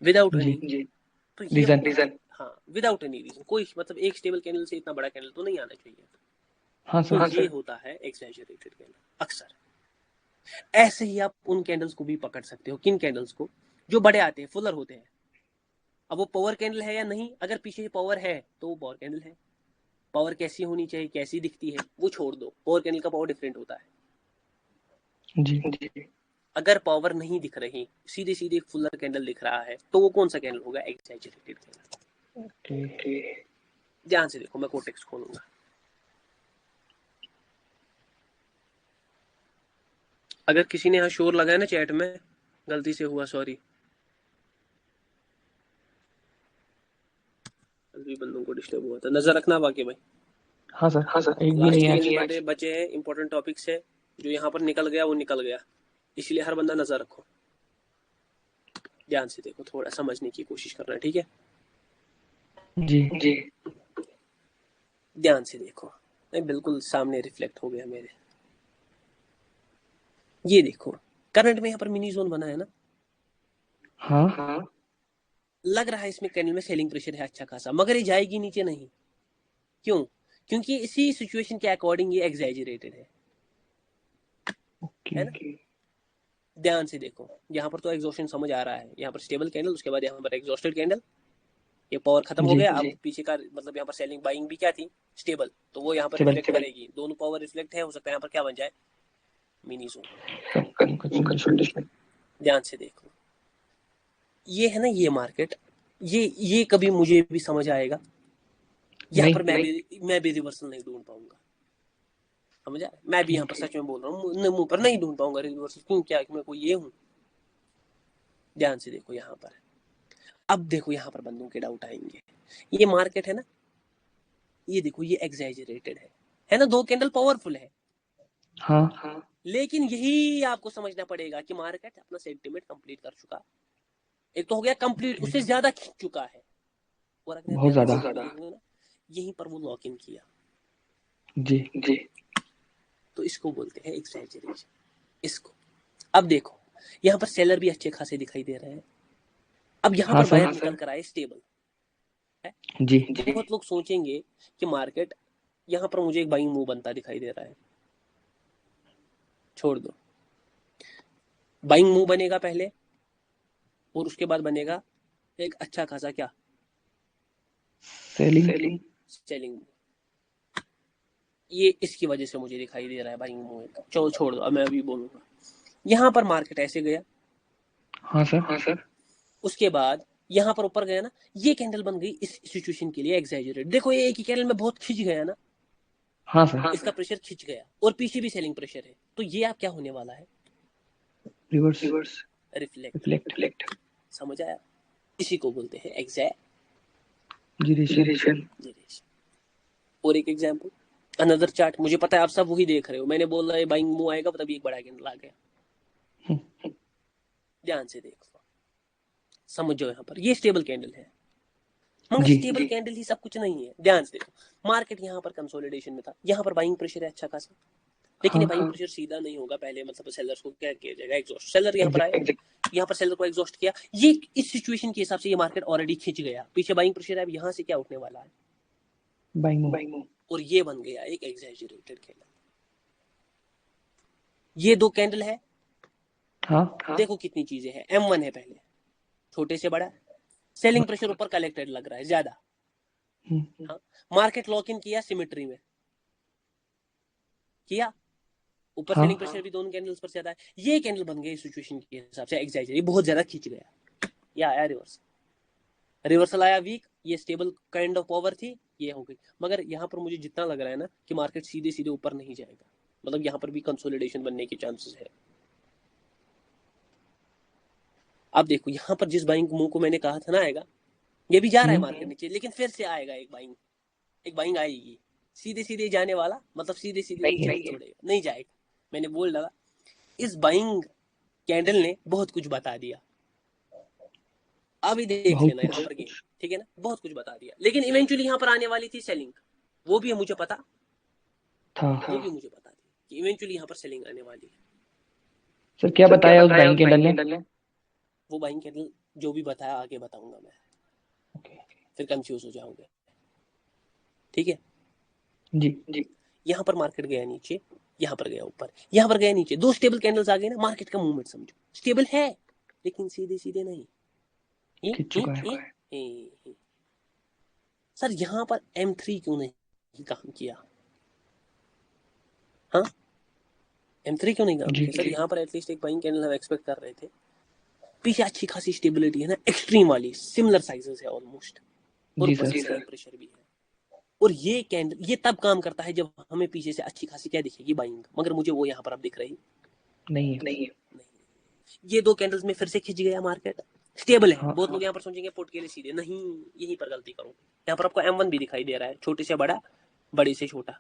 विदाउट जी एनी, तो ये रीजन। होता है, हाँ विदाउट एनी रीजन, कोई मतलब एक स्टेबल कैंडल से इतना बड़ा कैंडल तो नहीं आना चाहिए, हाँ तो सर। ये होता है एक्सैजरेटेड कैंडल अक्सर। ऐसे ही आप उन कैंडल्स को भी पकड़ सकते हो, किन कैंडल्स को, जो बड़े आते हैं, फुलर होते हैं। अब वो पावर कैंडल है या नहीं, अगर पीछे पावर है तो वो पावर कैंडल है। पावर कैसी होनी चाहिए, कैसी दिखती है, वो छोड़ दो, पावर कैंडल का पावर डिफरेंट होता है। जी अगर पावर नहीं दिख रही, सीधे सीधे फुलर कैंडल दिख रहा है, तो वो कौन सा कैंडल होगा, एक्सैजरेटेड कैंडल। ओके। ध्यान से देखो, मैं कोटेक्स खोलूंगा। अगर किसी ने यहाँ शोर लगाया ना चैट में, गलती से हुआ, सॉरी, अभी बंदों को डिस्टर्ब हुआ था, नजर रखना बाकी भाई। हाँ सर एक भी लास्ट नहीं के है। बड़े बचे हैं इंपॉर्टेंट टॉपिक्स है, जो यहाँ पर निकल गया वो निकल गया, इसलिए हर बंदा नजर रखो, ध्यान से देखो, थोड़ा समझने की कोशिश करना, ठीक है। जी ध्यान से देखो, नहीं बिल्कुल सामने रिफ्लेक्ट हो गया मेरे, ये देखो करंट में यहाँ पर मिनी जोन बना है ना, हाँ लग रहा है इसमें कैंडल में सेलिंग प्रेशर है अच्छा खासा, मगर ये जाएगी नीचे नहीं, क्यों, क्योंकि इसी सिचुएशन के अकॉर्डिंग ये एग्जैजरेटेड है ओके। ना। ध्यान से देखो, यहाँ पर तो एग्जॉस्शन समझ आ रहा है, यहाँ पर स्टेबल कैंडल, उसके बाद यहाँ पर एग्जॉस्टेड कैंडल, ये पावर खत्म हो जी गया, अब पीछे का मतलब यहाँ पर सेलिंग बाइंग भी क्या थी, स्टेबल, तो वो यहाँ पर स्टेबल। रिफ्लेक्ट करेगी, दोनों पावर रिफ्लेक्ट है, हो सकता है यहाँ पर क्या बन जाए, मिनी जोन। कंसोलिडेशन। ध्यान से देखो, ये है ना ये मार्केट, ये कभी मुझे भी समझ आएगा, यहाँ पर मैं भी रिवर्सल नहीं ढूंढ पाऊंगा, समझ आया, मैं भी यहाँ पर सच में बोल रहा हूँ, मुंह पर नहीं ढूंढ पाऊंगा रिवर्सल, क्यों, क्या मैं कोई ये हूँ। ध्यान से देखो यहाँ पर, अब देखो यहाँ पर बंदों के डाउट आएंगे, ये मार्केट है ना, ये देखो ये एग्जैजरेटेड है ना, दो कैंडल पावरफुल है, हाँ लेकिन यही आपको समझना पड़ेगा कि मार्केट अपना सेंटिमेंट कंप्लीट कर चुका, एक तो हो गया कंप्लीट, उससे ज्यादा खींच चुका है, और अगर बहुत ज्यादा। ना, यहीं पर वो लॉक इन किया, जी तो इसको बोलते हैं एक्सैजरेशन, इसको। अब देखो यहाँ पर सेलर भी अच्छे खासे दिखाई दे रहे हैं, अब यहाँ हाँ पर बायर निकल कर आए स्टेबल है, जी बहुत लोग सोचेंगे कि मार्केट, यहाँ पर मुझे एक बाइंग मूव बनता दिखाई दे रहा है, छोड़ दो, बाइंग मूव बनेगा पहले, और उसके बाद बनेगा एक अच्छा खासा क्या, सेलिंग। सेलिंग मूव, ये इसकी वजह से मुझे दिखाई दे रहा है बाइंग मूव का, चलो छोड़ दो, अब मैं अभी बोलूंगा। यहाँ पर मार्केट ऐसे गया, हाँ सर। उसके बाद यहाँ पर ऊपर गया ना, ये कैंडल बन गई इस सिचुएशन के लिए एक्सैजरेट, देखो ये एक ही कैंडल में बहुत खिंच गया ना, हाँ सर। इसका प्रेशर खिंच गया, और पीछे भी सेलिंग प्रेशर है, तो ये आप क्या होने वाला है, रिवर्स। रिफ्लेक्ट। समझ आया, इसी को बोलते हैं एक्सैजरेशन। एक्सैजरेशन। और एक एग्जांपल, अनदर चार्ट, मुझे पता है आप सब वही देख रहे हो, मैंने बोला है बाइंग मूव आएगा, तभी एक बड़ा कैंडल आ गया, ध्यान से देखो, समझ जाओ, यहाँ पर ये स्टेबल कैंडल है, मगर स्टेबल कैंडल ही सब कुछ नहीं है, ध्यान से देखो, मार्केट यहाँ पर कंसोलिडेशन में था, यहाँ पर बाइंग प्रेशर है अच्छा खासा, लेकिन ये बाइंग प्रेशर सीधा नहीं होगा, पहले मतलब सेलर्स को क्या किया जाएगा, एग्जॉस्ट, सेलर यहाँ पर आया, यहाँ पर सेलर को एग्जॉस्ट किया, ये इस सिचुएशन के हिसाब से ये मार्केट ऑलरेडी खिंच गया, पीछे बाइंग प्रेशर है, अब यहाँ से क्या उठने वाला है, बाइंग मूव। और ये बन गया एक एग्जैजरेटेड कैंडल। ये दो कैंडल है, हाँ देखो कितनी चीजें हैं, M1 है पहले, छोटे से बड़ा, सेलिंग प्रेशर ऊपर कलेक्टेड लग रहा है ज्यादा, हाँ, मार्केट लॉक इन किया सिमेट्री में, किया, ऊपर सेलिंग प्रेशर भी दोनों कैंडल्स पर ज्यादा है, ये कैंडल बन गई सिचुएशन के हिसाब से एग्जैजरेट, बहुत ज्यादा खींच गया, ये आया रिवर्सल आया वीक, ये स्टेबल काइंड ऑफ पावर थी, ये हो गई, मगर यहाँ पर मुझे जितना लग रहा है ना कि मार्केट सीधे सीधे ऊपर नहीं जाएगा, मतलब यहाँ पर भी कंसोलिडेशन बनने के चांसेस है। अब देखो यहाँ पर जिस बाइंग मूव को मैंने कहा था ना आएगा, ये भी जा रहा है मार्केट नीचे, लेकिन फिर से आएगा एक बाइंग आएगी। सीधे सीधे जाने वाला मतलब सीधे सीधे नहीं नीचे है। नहीं छोड़ेगा, नहीं जाएगा। मैंने बोल डाला। इस बाइंग कैंडल ने बहुत कुछ बता दिया। अभी देख बहुत लेना यहाँ पर गेम, ठीक है ना, बहुत कुछ बता दिया। लेकिन इवेंचुअली यहाँ पर आने वाली थी सेलिंग, वो भी मुझे पता, था। वो भी मुझे पता थी कि इवेंचुअली यहाँ पर सेलिंग आने वाली है। सर क्या बताया उस बाइंग कैंडल ने? वो बाइंग कैंडल जो भी बताया आगे बताऊंगा मैं, फिर कंफ्यूज हो जाओगे, ठीक है जी। यहाँ पर मार्केट गया नीचे, यहाँ पर गया ऊपर, यहाँ पर गया नीचे, दो स्टेबल कैंडल्स आ गए ना। मार्केट का मूवमेंट समझो, स्टेबल है लेकिन सीधे सीधे नहीं। खिंच चुका है। सर यहाँ पर M3 क्यों नहीं काम किया? हाँ, M3 क्यों नहीं काम जी। किया? सर यहाँ पर एटलीस्ट एक बाइंग कैंडल हम एक्सपेक्ट कर रहे थे। पीछे अच्छी खासी स्टेबिलिटी है ना, एक्सट्रीम वाली, सिमिलर साइजेस है ऑलमोस्ट, और जी ऊपर सर। से बाइंग प्रेशर भी है। और ये कैंडल ये तब काम करता है जब हमें पीछे से अच्छी खासी क्या दिखेगी, बाइंग। मगर मुझे वो यहाँ पर अब दिख रही नहीं है। नहीं। ये दो कैंडल्स में फिर से खिंच गया मार्केट, स्टेबल है। हाँ। बहुत लोग यहाँ पर सोचेंगे पुट के लिए सीधे, नहीं, यहीं पर गलती करो। यहाँ पर आपको M1 भी दिखाई दे रहा है, छोटे से बड़ा, बड़े से छोटा,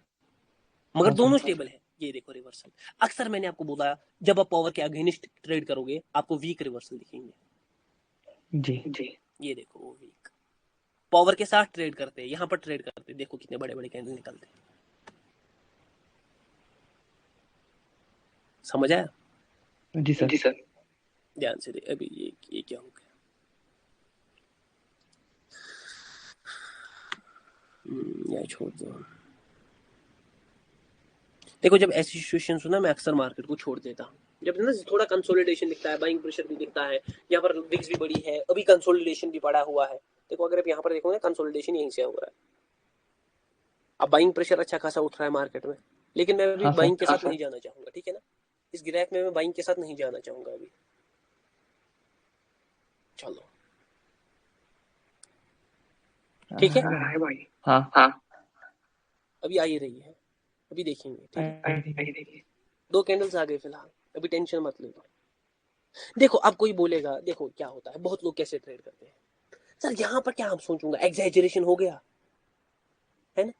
मगर हाँ सर। दोनों स्टेबल है। ये देखो रिवर्सल। अक्सर मैंने आपको बोला, जब आप पावर के अगेंस्ट ट्रेड करोगे आपको वीक रिवर्सल दिखेंगे। जी। ये देखो वो वीक, पावर के साथ ट्रेड करते हैं, यहाँ पर ट्रेड करते हैं, देखो कितने बड़े बड़े कैंडल निकलते हैं। समझ आया? जी सर। ध्यान से दे। अभी ये क्या हो गया? या छोड़ दो। देखो जब ऐसी सिचुएशन हो ना, मैं अक्सर मार्केट को छोड़ देता हूँ। जब ना थोड़ा कंसोलिडेशन दिखता है, बाइंग प्रेशर भी दिखता है, यहाँ पर विक्स भी बड़ी है, अभी कंसोलिडेशन भी पड़ा हुआ है। देखो अगर आप यहाँ पर देखो ना, कंसोलिडेशन यहीं से हो रहा है। अब बाइंग प्रेशर अच्छा खासा उठ रहा है मार्केट में, लेकिन मैं अभी हाँ बाइंग सर। के साथ नहीं जाना चाहूंगा, ठीक है ना। इस ग्रैफ में मैं बाइंग के साथ नहीं जाना चाहूंगा अभी। चलो ठीक है भाई। हाँ। अभी आ ही रही है, अभी देखेंगे, ठीक है। दो कैंडल्स आ गए फिलहाल, अभी टेंशन मत लो। देखो अब कोई बोलेगा, देखो क्या होता है, बहुत लोग कैसे ट्रेड करते हैं। सर यहाँ पर क्या हम सोचूंगा, एग्जैजरेशन हो गया है ना।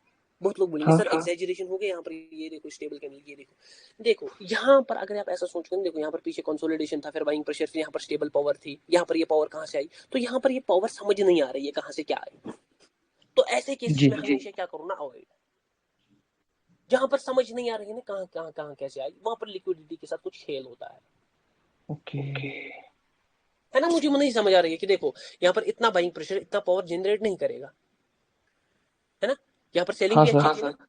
बहुत लोग बोलेंगे हाँ। सर एग्जैजरेशन हो गया यहाँ पर, ये देखो स्टेबल कैंडल, ये देखो यहाँ पर अगर आप ऐसा सोचोगे, देखो यहाँ पर पीछे कंसोलिडेशन था, फिर बाइंग प्रेशर, फिर यहाँ पर स्टेबल पावर थी, यहाँ पर ये पावर कहाँ से आई? तो यहाँ पर ये पावर समझ नहीं आ रही है कहाँ से क्या आई। तो ऐसे केसेस में हमेशा क्या करो ना, अवॉइड। जहां पर समझ नहीं आ रही है ना कहाँ कहाँ कहाँ कैसे आई, वहां पर लिक्विडिटी के साथ कुछ खेल होता है। ओके। है ना, मुझे नहीं समझ आ रही है कि देखो यहाँ पर इतना बाइंग प्रेशर इतना पावर जनरेट नहीं करेगा, है ना। यहाँ पर सेलिंग हाँ भी सर। अच्छी थी ना,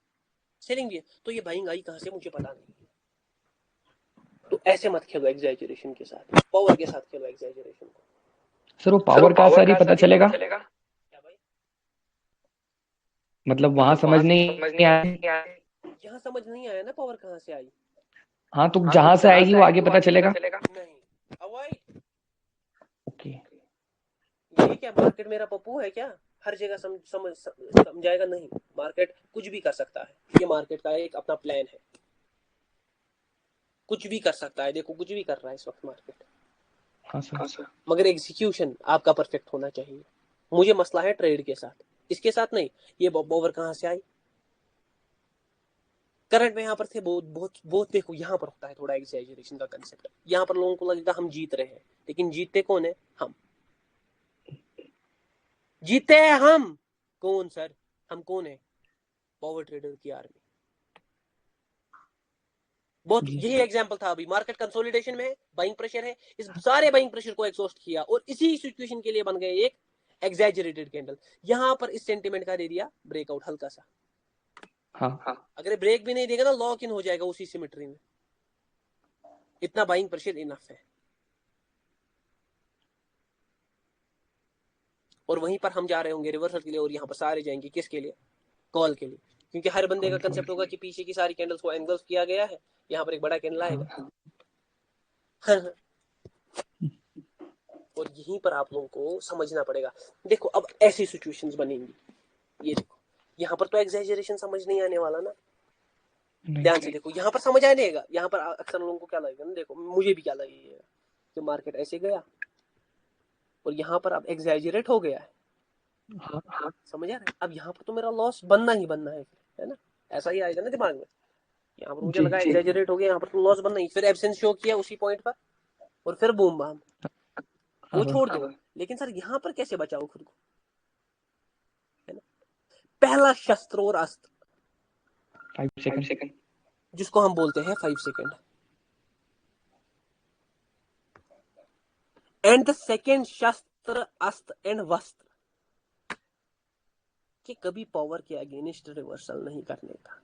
सेलिंग भी है, तो ये बाइंग आई कहाँ से मुझे पता नहीं। तो ऐसे मत खेलो एग्जैजरेशन के साथ, पावर के साथ खेलो एग्जैजरेशन को। सर वो पावर का असर ही पता चलेगा, क्या भाई? मतलब वहां समझ नहीं आया। यहाँ समझ नहीं आया ना पावर कहाँ से आई। हाँ तो जहां से आएगी वो आगे पता चलेगा। नहीं, अवॉइड। ओके। ये क्या मार्केट मेरा पप्पू है क्या, हर जगह समझाएगा? नहीं, मार्केट कुछ भी कर सकता है, ये मार्केट का एक अपना प्लान है, कुछ भी कर सकता है। देखो कुछ भी कर रहा है इस वक्त मार्केट, हाँ सर। मगर एग्जीक्यूशन आपका परफेक्ट होना चाहिए। मुझे मसला है ट्रेड के साथ, इसके साथ नहीं। ये पावर कहाँ से आई, करंट में यहाँ पर थे बहुत बहुत बहुत। देखो यहाँ पर होता है थोड़ा एग्जैजरेशन का कंसेप्ट, यहाँ पर लोगों को लगेगा हम जीत रहे हैं, लेकिन जीतते कौन है? हम जीते हैं। हम कौन सर? हम कौन है? पावर ट्रेडर की आर्मी। बहुत यही एग्जांपल था। अभी मार्केट कंसोलिडेशन में है, बाइंग प्रेशर है, इस सारे बाइंग प्रेशर को एग्जॉस्ट किया और इसी सिचुएशन के लिए बन गए एक एग्जैजरेटेड कैंडल। यहां पर इस सेंटीमेंट का दे दिया ब्रेकआउट हल्का सा। हाँ। अगर ब्रेक भी नहीं देगा ना, लॉक इन हो जाएगा उसी सिमेट्री में। इतना बाइंग प्रेशर इनफ है। और वहीं पर हम जा रहे होंगे रिवर्सल के लिए, और यहाँ पर सारे जाएंगे किसके लिए? कॉल के लिए। क्योंकि हर बंदे का कंसेप्ट होगा कि पीछे की सारी कैंडल्स को एंगल्फ किया गया है, यहाँ पर एक बड़ा कैंडल आएगा। हाँ। और यहीं पर आप लोगों को समझना पड़ेगा। देखो अब ऐसी सिचुएशंस बनेंगी, ये देखो यहाँ पर तो एग्जैजरेशन समझ नहीं आने वाला ना। ध्यान से देखो, यहाँ पर समझ आएगा। यहाँ पर अक्सर लोगों को क्या लगेगा ना, देखो मुझे भी क्या लगेगा कि मार्केट ऐसे गया और यहाँ पर अब एग्जैजरेट हो गया है, हाँ समझ आ रहा है? अब यहाँ पर तो मेरा लॉस बनना ही बनना है ना? ऐसा ही आएगा ना दिमाग में। यहाँ पर मुझे जी लगा एग्जैजरेट हो गया, यहाँ पर तो लॉस बनना ही, फिर एब्सेंस शो किया उसी पॉइंट पर, और फिर बूम बाम, हाँ वो सर छोड़ दो। लेकिन सर यहाँ पर कैसे बचाओ खुद को, है ना? पहला शस्त्र और अस्त्र 5 सेकंड जिसको हम बोलते हैं 5 सेकंड, एंड द सेकेंड शस्त्र अस्त्र एंड वस्त्र कि कभी पावर के अगेंस्ट रिवर्सल नहीं करने का।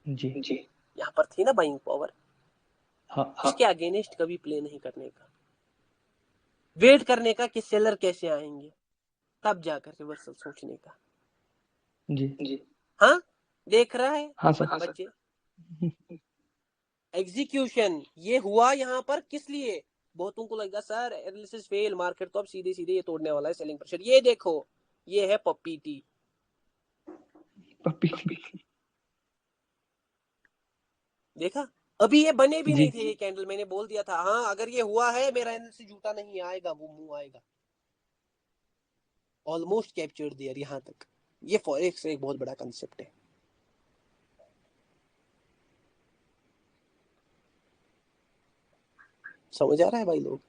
जी यहाँ पर थी ना बाइंग पावर, हाँ उसके अगेंस्ट कभी प्ले नहीं करने का, वेट करने का कि सेलर कैसे आएंगे, तब जाकर रिवर्सल सोचने का। जी हाँ, देख रहा है हाँ सर बच्चे? एग्जीक्यूशन ये हुआ यहाँ पर किस लिए? बहुतों को लगेगा सर एनालिसिस फेल, मार्केट तो अब सीधे सीधे ये तोड़ने वाला है सेलिंग प्रेशर। ये देखो, ये है पप्पी टी, पप्पी देखा? अभी ये बने भी जी नहीं थे ये कैंडल, मैंने बोल दिया था हाँ अगर ये हुआ है मेरा एनालिसिस झूठा नहीं आएगा, वो मुंह आएगा। ऑलमोस्ट कैप्चर्ड देयर यहाँ तक। ये फॉरेक्स एक बहुत बड़ा कंसेप्ट है। समझ आ रहा है भाई लोग?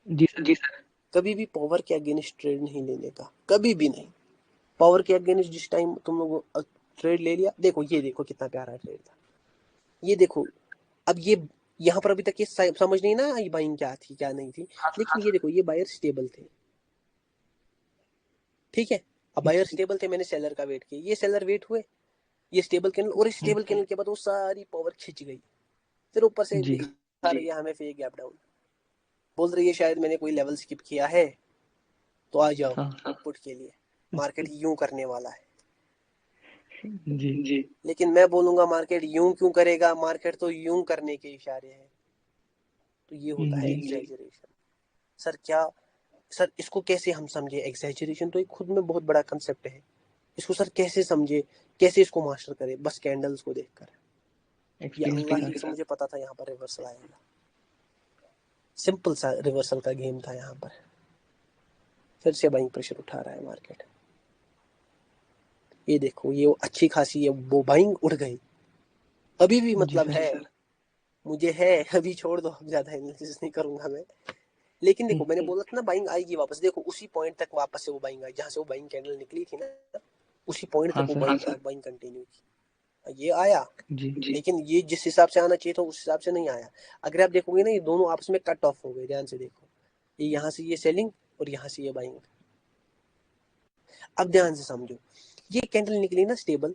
जी सर कभी भी पावर के अगेंस्ट ट्रेड नहीं लेने का, कभी भी नहीं। पावर के अगेंस्ट जिस टाइम तुम लोग ट्रेड ले लिया, देखो ये देखो कितना प्यारा ट्रेड था, ये देखो। अब ये यहाँ पर अभी तक ये समझ नहीं ना आई बाइंग क्या थी क्या नहीं थी, लेकिन ये देखो ये बायर स्टेबल थे, ठीक है? अब बायर स्टेबल थे, मैंने सेलर का वेट किया, ये सेलर वेट हुए, ये स्टेबल कैंडल, और स्टेबल कैंडल के बाद वो सारी पावर खिंच गई, फिर ऊपर से जी दिखा रही है हमें फेक गैप डाउन, बोल रही है शायद मैंने कोई लेवल स्किप किया है, तो आ जाओ हाँ पुट के लिए, मार्केट यूं करने वाला है। जी लेकिन मैं बोलूंगा मार्केट यूं क्यों करेगा, मार्केट तो यूं करने के इशारे हैं। तो ये होता है जी एग्जैजरेशन। सर क्या, सर इसको कैसे हम समझे? एग्जैजरेशन तो एक खुद में बहुत बड़ा कंसेप्ट है, इसको सर कैसे समझे, कैसे इसको मास्टर करे? बस कैंडल्स को देखकर। ये एक्सपीरियंस के अल्लाह की साथ कसम मुझे पता था यहाँ पर रिवर्सल आएगा, सिंपल सा रिवर्सल का गेम था यहाँ पर। फिर से बाइंग प्रेशर उठा रहा है मार्केट, ये देखो ये अच्छी खासी है वो बाइंग उठ गई, अभी भी जी मतलब सर है मुझे है, अभी छोड़ दो, ज्यादा एनालिसिस नहीं करूंगा मैं। लेकिन देखो मैंने बोला था ना बाइंग आएगी वापस, देखो उसी पॉइंट तक वापस से वो बाइंग आई जहां से वो बाइंग कैंडल निकली थी ना, उसी पॉइंट हाँ तक वो सर बाइंग कंटिन्यू की, ये आया। जी लेकिन ये जिस हिसाब से आना चाहिए था उस हिसाब से नहीं आया। अगर आप देखोगे ना ये दोनों आपस में कट ऑफ हो गए, ध्यान से देखो, ये यहाँ से ये सेलिंग और यहाँ से ये बाइंग। अब ध्यान से समझो, ये कैंडल निकली ना स्टेबल,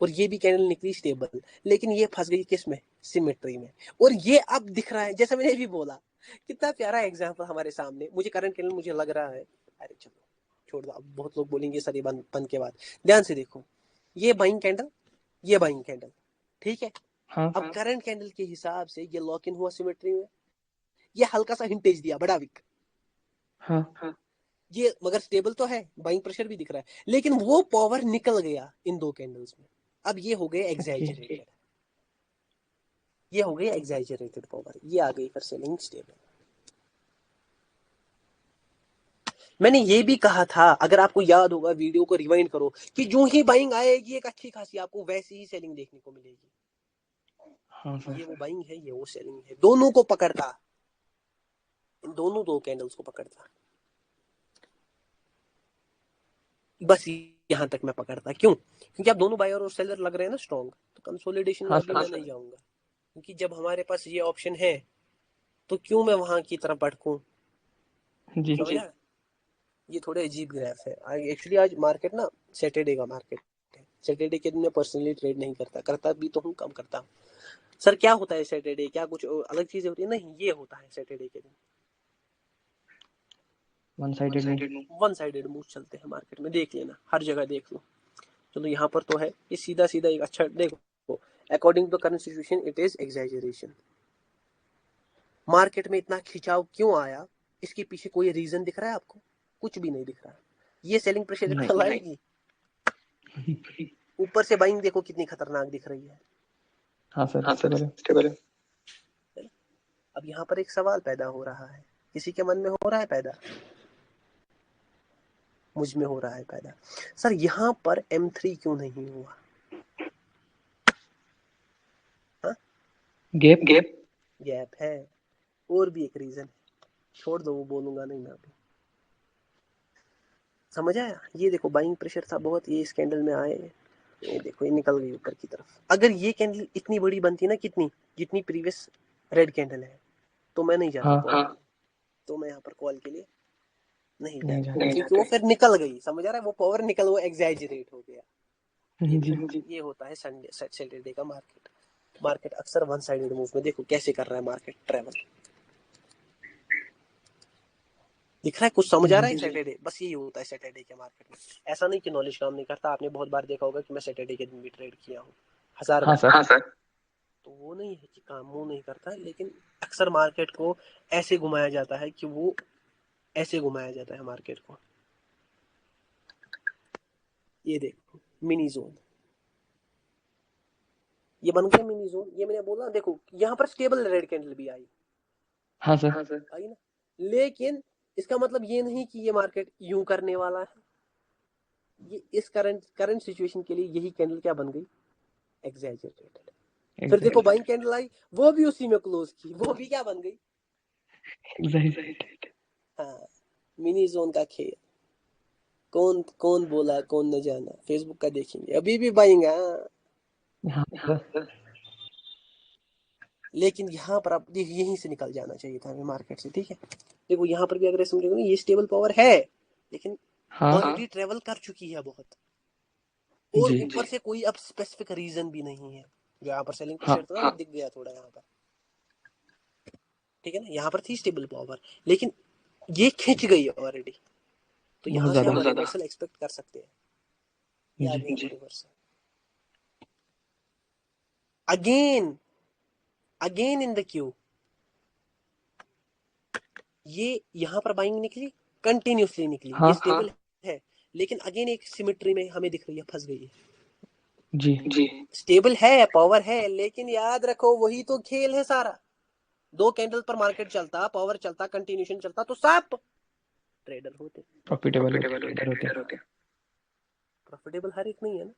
और ये भी कैंडल निकली स्टेबल, लेकिन ये फंस गई किस में? सिमेट्री में। और ये अब दिख रहा है, जैसा मैंने भी बोला, कितना प्यारा एग्जांपल हमारे सामने। मुझे करंट कैंडल मुझे लग रहा है, अरे चलो छोड़ दो, अब बहुत लोग बोलेंगे सर ये बंद के बाद। ध्यान से देखो, ये बाइंग कैंडल, ये बाइंग कैंडल, ठीक है? हाँ अब करंट कैंडल के हिसाब से ये लॉक इन हुआ सिमेट्री में, ये हल्का सा हिंटेज दिया, बड़ा विक, हाँ ये मगर स्टेबल तो है, बाइंग प्रेशर भी दिख रहा है, लेकिन वो पावर निकल गया इन दो कैंडल्स में। अब ये हो गए ओके एग्जैजरेटेड, ये हो गई एग्जैजरेटेड पावर, ये आ गई फिर सेलिंग स्टेबल। मैंने ये भी कहा था, अगर आपको याद होगा वीडियो को रिवाइंड करो, कि जो ही बाइंग आएगी एक अच्छी खासी आपको वैसी ही सेलिंग देखने को मिलेगी। हाँ सर ये वो बाइंग है, ये वो सेलिंग है, दोनों को पकड़ता, इन दोनों दो कैंडल्स को पकड़ता, बस यहाँ तक मैं पकड़ता। क्यों? क्योंकि आप दोनों बायर और सेलर लग रहे हैं ना स्ट्रॉन्ग, तो कंसोलिडेशन में हाँ अभी सर मैं नहीं जाऊंगा, क्योंकि जब हमारे पास ये ऑप्शन है तो क्यों मैं वहां की तरफ भटकूं? जी समझा? ये थोड़े अजीब ग्राफ है एक्चुअली। आज मार्केट ना सैटरडे का मार्केट है, सैटरडे के दिन मैं पर्सनली ट्रेड नहीं करता, करता भी तो हूँ, कम करता हूँ। सर क्या होता है सैटरडे, क्या कुछ अलग चीजें होती है? नहीं, ये होता है सैटरडे के दिन one sided move one sided move चलते हैं मार्केट में, देख लेना, हर जगह देख लो। चलो यहाँ पर तो है ये सीधा सीधा एक अच्छा, देखो according to current situation it is exaggeration. Market में इतना खिंचाव क्यों आया, इसके पीछे कोई रीजन दिख रहा है आपको? कुछ भी नहीं दिख रहा। ये सेलिंग प्रेशर नहीं कल आएगी, ऊपर से बाइंग देखो कितनी खतरनाक दिख रही है। हाँ सर स्टेबल है अब यहाँ पर एक सवाल पैदा हो रहा है, किसी के मन में हो रहा है पैदा, मुझ में हो रहा है पैदा। सर यहाँ पर M3 क्यों नहीं हुआ? हाँ गैप गैप है, और भी एक रीजन है, छोड़ दो वो बोलूंगा नहीं मैं अभी। समझ आया? ये देखो बाइंग प्रेशर था बहुत, ये इस कैंडल में आए, ये देखो ये निकल गई ऊपर की तरफ। अगर ये कैंडल इतनी बड़ी बनती ना, कितनी जितनी प्रीवियस रेड कैंडल है, तो मैं नहीं जाता कॉल के लिए। तो मैं यहाँ पर कॉल के लिए नहीं नहीं जाता, जाते। क्योंकि वो फिर निकल गई। समझ आ रहा है? वो पावर निकल, वो एग्जैजरेट हो गया। ये जी देखो, ये होता है संडे सैटरडे का मार्केट। मार्केट अक्सर वन साइडेड मूव में, देखो कैसे कर रहा है मार्केट ट्रेवल। दिख रहा है? कुछ समझ आ रहा जी है सैटरडे? बस यही होता है सैटरडे के मार्केट में। ऐसा नहीं कि नॉलेज काम नहीं करता, आपने बहुत बार देखा होगा कि मैं सैटरडे के दिन भी ट्रेड किया हूँ, 1000 हाँ बार। सर। तो वो नहीं है कि काम मुंह नहीं करता है, लेकिन अक्सर मार्केट को ऐसे घुमाया जाता है कि वो ऐसे घुमाया जाता है मार्केट को। ये देखो मिनी जोन, ये बन गया मिनी जोन। ये मैंने बोला, देखो यहाँ पर स्टेबल रेड कैंडल भी आई, हाँ सर। आई ना। लेकिन इसका मतलब ये नहीं कि ये मार्केट यूं करने वाला है। ये इस करंट सिचुएशन के लिए यही कैंडल क्या बन गई? एग्जैजरेटेड। फिर देखो बाइंग कैंडल आई, वो भी उसी में क्लोज की, वो भी क्या बन गई? एग्जैक्ट। हाँ, मिनी जोन का खेल। कौन कौन बोला, कौन न जाना, फेसबुक का देखेंगे, अभी भी बाइंग। हाँ सर। लेकिन यहाँ पर अब यहीं से निकल जाना चाहिए था हमें मार्केट से, ठीक है। देखो यहाँ पर भी अगर समझोगे ना, ये स्टेबल पावर है, लेकिन हाँ ऑलरेडी ट्रेवल कर चुकी है बहुत, और जी ऊपर से कोई अब स्पेसिफिक रीजन भी नहीं है। जो यहाँ पर सेलिंग हाँ प्रेशर था ना, वो दिख गया थोड़ा यहाँ पर, ठीक है ना। यहाँ पर थी स्टेबल पावर, लेकिन ये खिंच गई ऑलरेडी, तो बहुत यहाँ से हम रिवर्सल एक्सपेक्ट कर सकते हैं। ये आ जी गया reversal again, again in the Q. ये यहाँ पर बाइंग निकली, कंटिन्यूसली निकली, हाँ ये स्टेबल है, लेकिन अगेन एक सिमेट्री में हमें दिख रही है, फंस गई है। जी स्टेबल है, पावर है, लेकिन याद रखो वही तो खेल है सारा। दो कैंडल पर मार्केट चलता, पावर चलता, कंटिन्यूशन चलता, तो सब ट्रेडर होते। प्रॉफिटेबल होते। प्रॉफिटेबल हर एक नहीं है ना,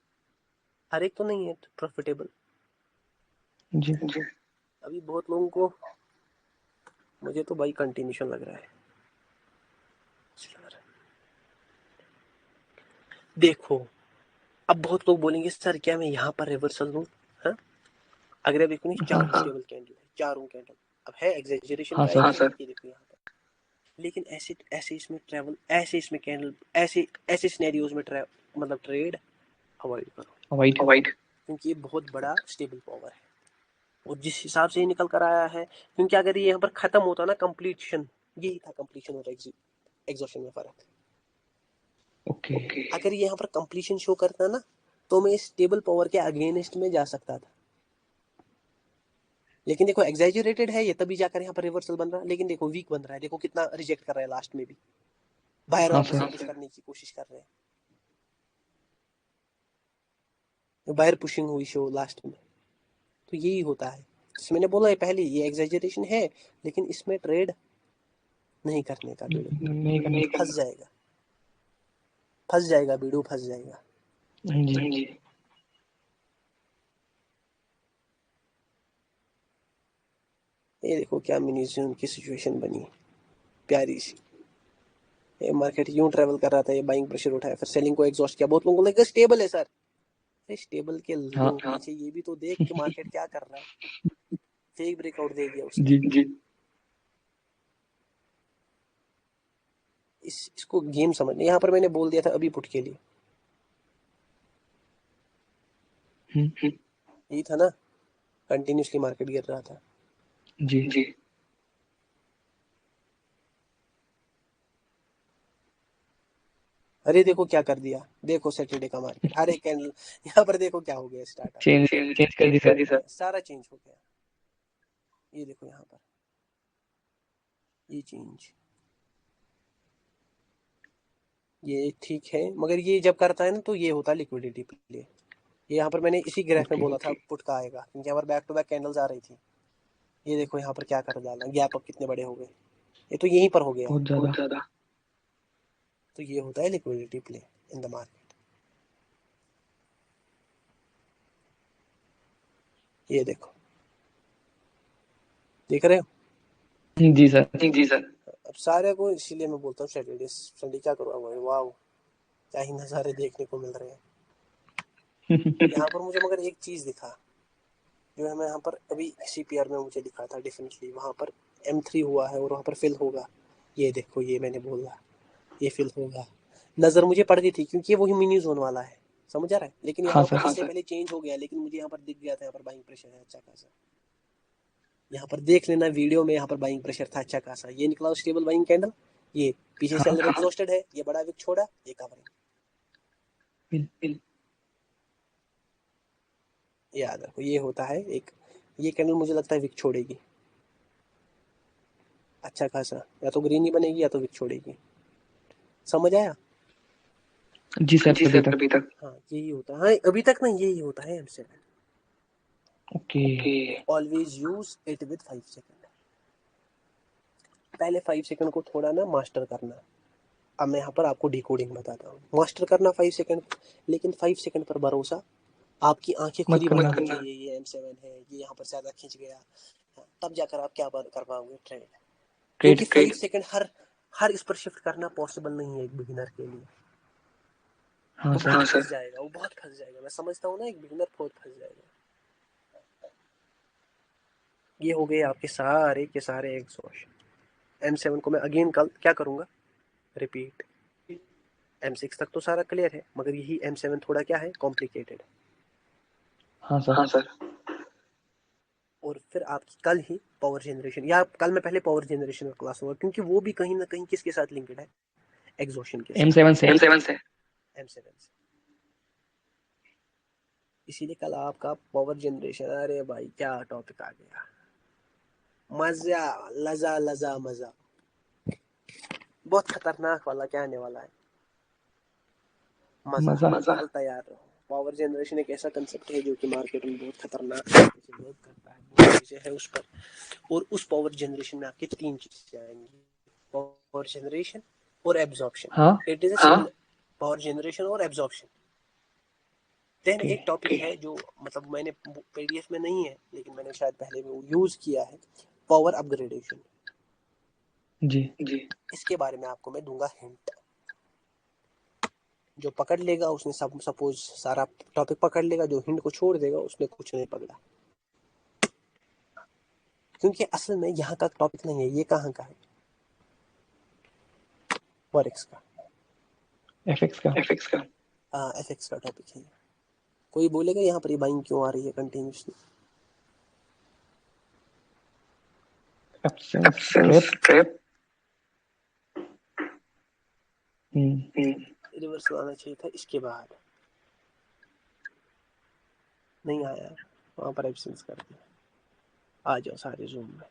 हर एक तो नहीं है प्रॉफिटेबल। जी अभी बहुत लोगों को, मुझे तो भाई कंटिन्यूशन लग रहा है। देखो अब बहुत लोग बोलेंगे सर क्या मैं यहाँ पर रिवर्सल लूं? हाँ, अगर अब देखो चारों स्टेबल कैंडल है, चारों कैंडल अब है एग्जैजरेशन हाँ का, सर। ये देखो यहाँ पर। लेकिन ऐसे ऐसे इसमें ट्रैवल, ऐसे इसमें कैंडल, ऐसे ऐसे सिनेरियोज में मतलब ट्रेड अवॉइड करो, वाइट क्योंकि ये बहुत बड़ा स्टेबल पावर है। और जिस हिसाब से ये निकल कर आया है, क्योंकि अगर ये यहाँ पर खत्म होता ना कंप्लीशन, यही था कंप्लीशन और एग्जॉशन में फर्क। ओके अगर ये यहाँ पर कंप्लीशन शो करता ना, तो मैं स्टेबल पावर के अगेंस्ट में जा सकता था। लेकिन देखो एग्जैजरेटेड है ये, तभी जाकर यहाँ पर रिवर्सल बन रहा है। लेकिन देखो वीक बन रहा है, देखो कितना रिजेक्ट कर रहा है लास्ट में भी, बाहर हाँ वापस सर। वापस करने की कोशिश कर रहे हैं, बाहर पुशिंग हुई शो लास्ट में। तो यही होता है, जैसे मैंने बोला है पहले, ये एग्जैजरेशन है, लेकिन इसमें ट्रेड नहीं करने का बीड़ू, नहीं करना। फंस जाएगा, फंस जाएगा बीड़ू, फंस जाएगा। जी ये देखो क्या मिनी जोन की सिचुएशन बनी, प्यारी सी। ये मार्केट यूं ट्रेवल कर रहा था, ये बाइंग प्रेशर उठाया, फिर सेलिंग को एग्जॉस्ट किया। बहुत लोगों को लगा स्टेबल है सर, स्टेबल के हाँ लो पीछे ये भी तो देख कि मार्केट क्या कर रहा है। फेक ब्रेकआउट दे दिया उसने। जी इसको गेम समझना। यहाँ पर मैंने बोल दिया था अभी पुट के लिए, यही था ना, कंटिन्यूसली मार्केट गिर रहा था। जी अरे देखो क्या कर दिया, देखो सैटरडे का मार्केट, हर एक कैंडल यहाँ पर देखो क्या हो गया, स्टार्ट चेंज कर दी सर। सारा चेंज हो गया। ये देखो यहाँ पर ये चेंज, ये ठीक है, मगर ये जब करता है ना तो ये होता है लिक्विडिटी प्ले। ये यहाँ पर मैंने इसी ग्राफ में बोला था पुट का आएगा, क्योंकि यहाँ पर बैक टू बैक कैंडल्स आ रही थी। ये देखो यहाँ पर क्या कर डाला, गैप अप कितने बड़े हो गए, ये तो यहीं पर हो गया। बहुत ज्यादा। तो ये होता है liquidity play in the market. ये देखो, देख रहे हो? जी सर। जी सर। अब सारे को इसीलिए मैं बोलता हूँ सैटरडे संडे क्या करो भाई, वाह क्या ही नज़ारे देखने को मिल रहे हैं यहाँ पर। मुझे मगर एक चीज़ दिखा जो है, मैं यहाँ पर अभी CPR में मुझे दिखा था डेफिनेटली वहाँ पर M3 हुआ है और वहाँ पर फिल होगा। ये देखो, ये मैंने बोला ये फिल होगा, नज़र मुझे पड़ गई थी क्योंकि वही मिनी जोन वाला है, समझ आ रहा है। लेकिन हाँ यहाँ पर सर। इससे पहले चेंज हो गया, लेकिन मुझे यहाँ पर दिख गया था, यहाँ पर बाइंग प्रेशर है अच्छा खासा। यहाँ पर देख लेना वीडियो में, यहाँ पर बाइंग प्रेशर था अच्छा खासा। ये निकला स्टेबल बाइंग कैंडल, ये पीछे सेलर एग्जॉस्टेड है, ये बड़ा विक छोड़ा, ये कवरिंग। याद रखो ये होता है एक, ये कैंडल मुझे लगता है विक छोड़ेगी अच्छा खासा, या तो ग्रीन ही बनेगी या तो विक छोड़ेगी। समझ आया? जी सर जी अभी सर तक। अभी तक। हाँ यही होता है, हाँ अभी तक ना यही होता है M7। Okay. Always use it with 5 second. पहले 5 सेकंड को थोड़ा ना मास्टर करना। अब मैं यहाँ पर आपको डिकोडिंग बताता हूँ। मास्टर करना 5 सेकंड, लेकिन 5 सेकंड पर भरोसा आपकी आंखें खुद मत ही करना। बतानी चाहिए ये M7 है, ये यहाँ पर ज्यादा खींच गया, तब जाकर आप क्या कर पाओगे ट्रेड। क्योंकि ट्रेड। 5 सेकंड हर इस पर शिफ्ट करना पॉसिबल नहीं है एक बिगिनर के लिए। हाँ वो सर। बहुत फंस जाएगा, वो बहुत फंस जाएगा। मैं समझता हूँ ना एक बिगिनर बहुत फंस जाएगा। ये हो गए आपके सारे के सारे एग्जॉस्ट। M7 को मैं अगेन कल क्या करूँगा, रिपीट। M6 तक तो सारा क्लियर है, मगर यही M7 थोड़ा क्या है, कॉम्प्लिकेटेड। हाँ सर। हाँ सर। और फिर आपकी कल ही पावर जनरेशन, या कल मैं पहले पावर जनरेशन का क्लास होगा, क्योंकि वो भी कहीं ना कहीं किसके साथ लिंक्ड है, एग्जॉशन के साथ। M7 से। M7 से। M7 से। इसीलिए कल आपका पावर जनरेशन, अरे भाई क्या टॉपिक आ गया, मजा, लजा लजा मजा, बहुत खतरनाक वाला क्या आने वाला है, मजा मजा। मजा। कल तैयार रहो। पावर जनरेशन एक ऐसा कंसेप्ट है जो कि मार्केट में बहुत खतरनाक तरीके से वर्क करता है, बहुत चीजें हैं उस पर। और उस पावर जनरेशन में आपके 3 चीजें आएंगी, पावर जनरेशन और एब्जॉर्प्शन। हाँ। इट इज पावर जनरेशन और एब्जॉर्प्शन। Then okay. एक टॉपिक है जो मतलब मैंने PDF में नहीं है, लेकिन मैंने शायद पहले भी यूज किया है, पावर अपग्रेडेशन। जी। जी। इसके बारे में आपको मैं दूंगा हिंट। जो पकड़ लेगा उसने सब सपोज सारा टॉपिक पकड़ लेगा, जो हिंट को छोड़ देगा उसने कुछ नहीं पकड़ा। क्योंकि असल में यहाँ का टॉपिक नहीं है, ये कहाँ का है, फॉरेक्स का, FX का। FX का। हाँ FX का टॉपिक है। कोई बोलेगा यहाँ पर ये बाइंग क्यों आ रही है continuously, absence absence trap. Trap. हम्म। रिवर्सल आना चाहिए था इसके बाद, नहीं आया, वहाँ पर एब्सेंस कर दिया। आ जाओ सारे जूम में।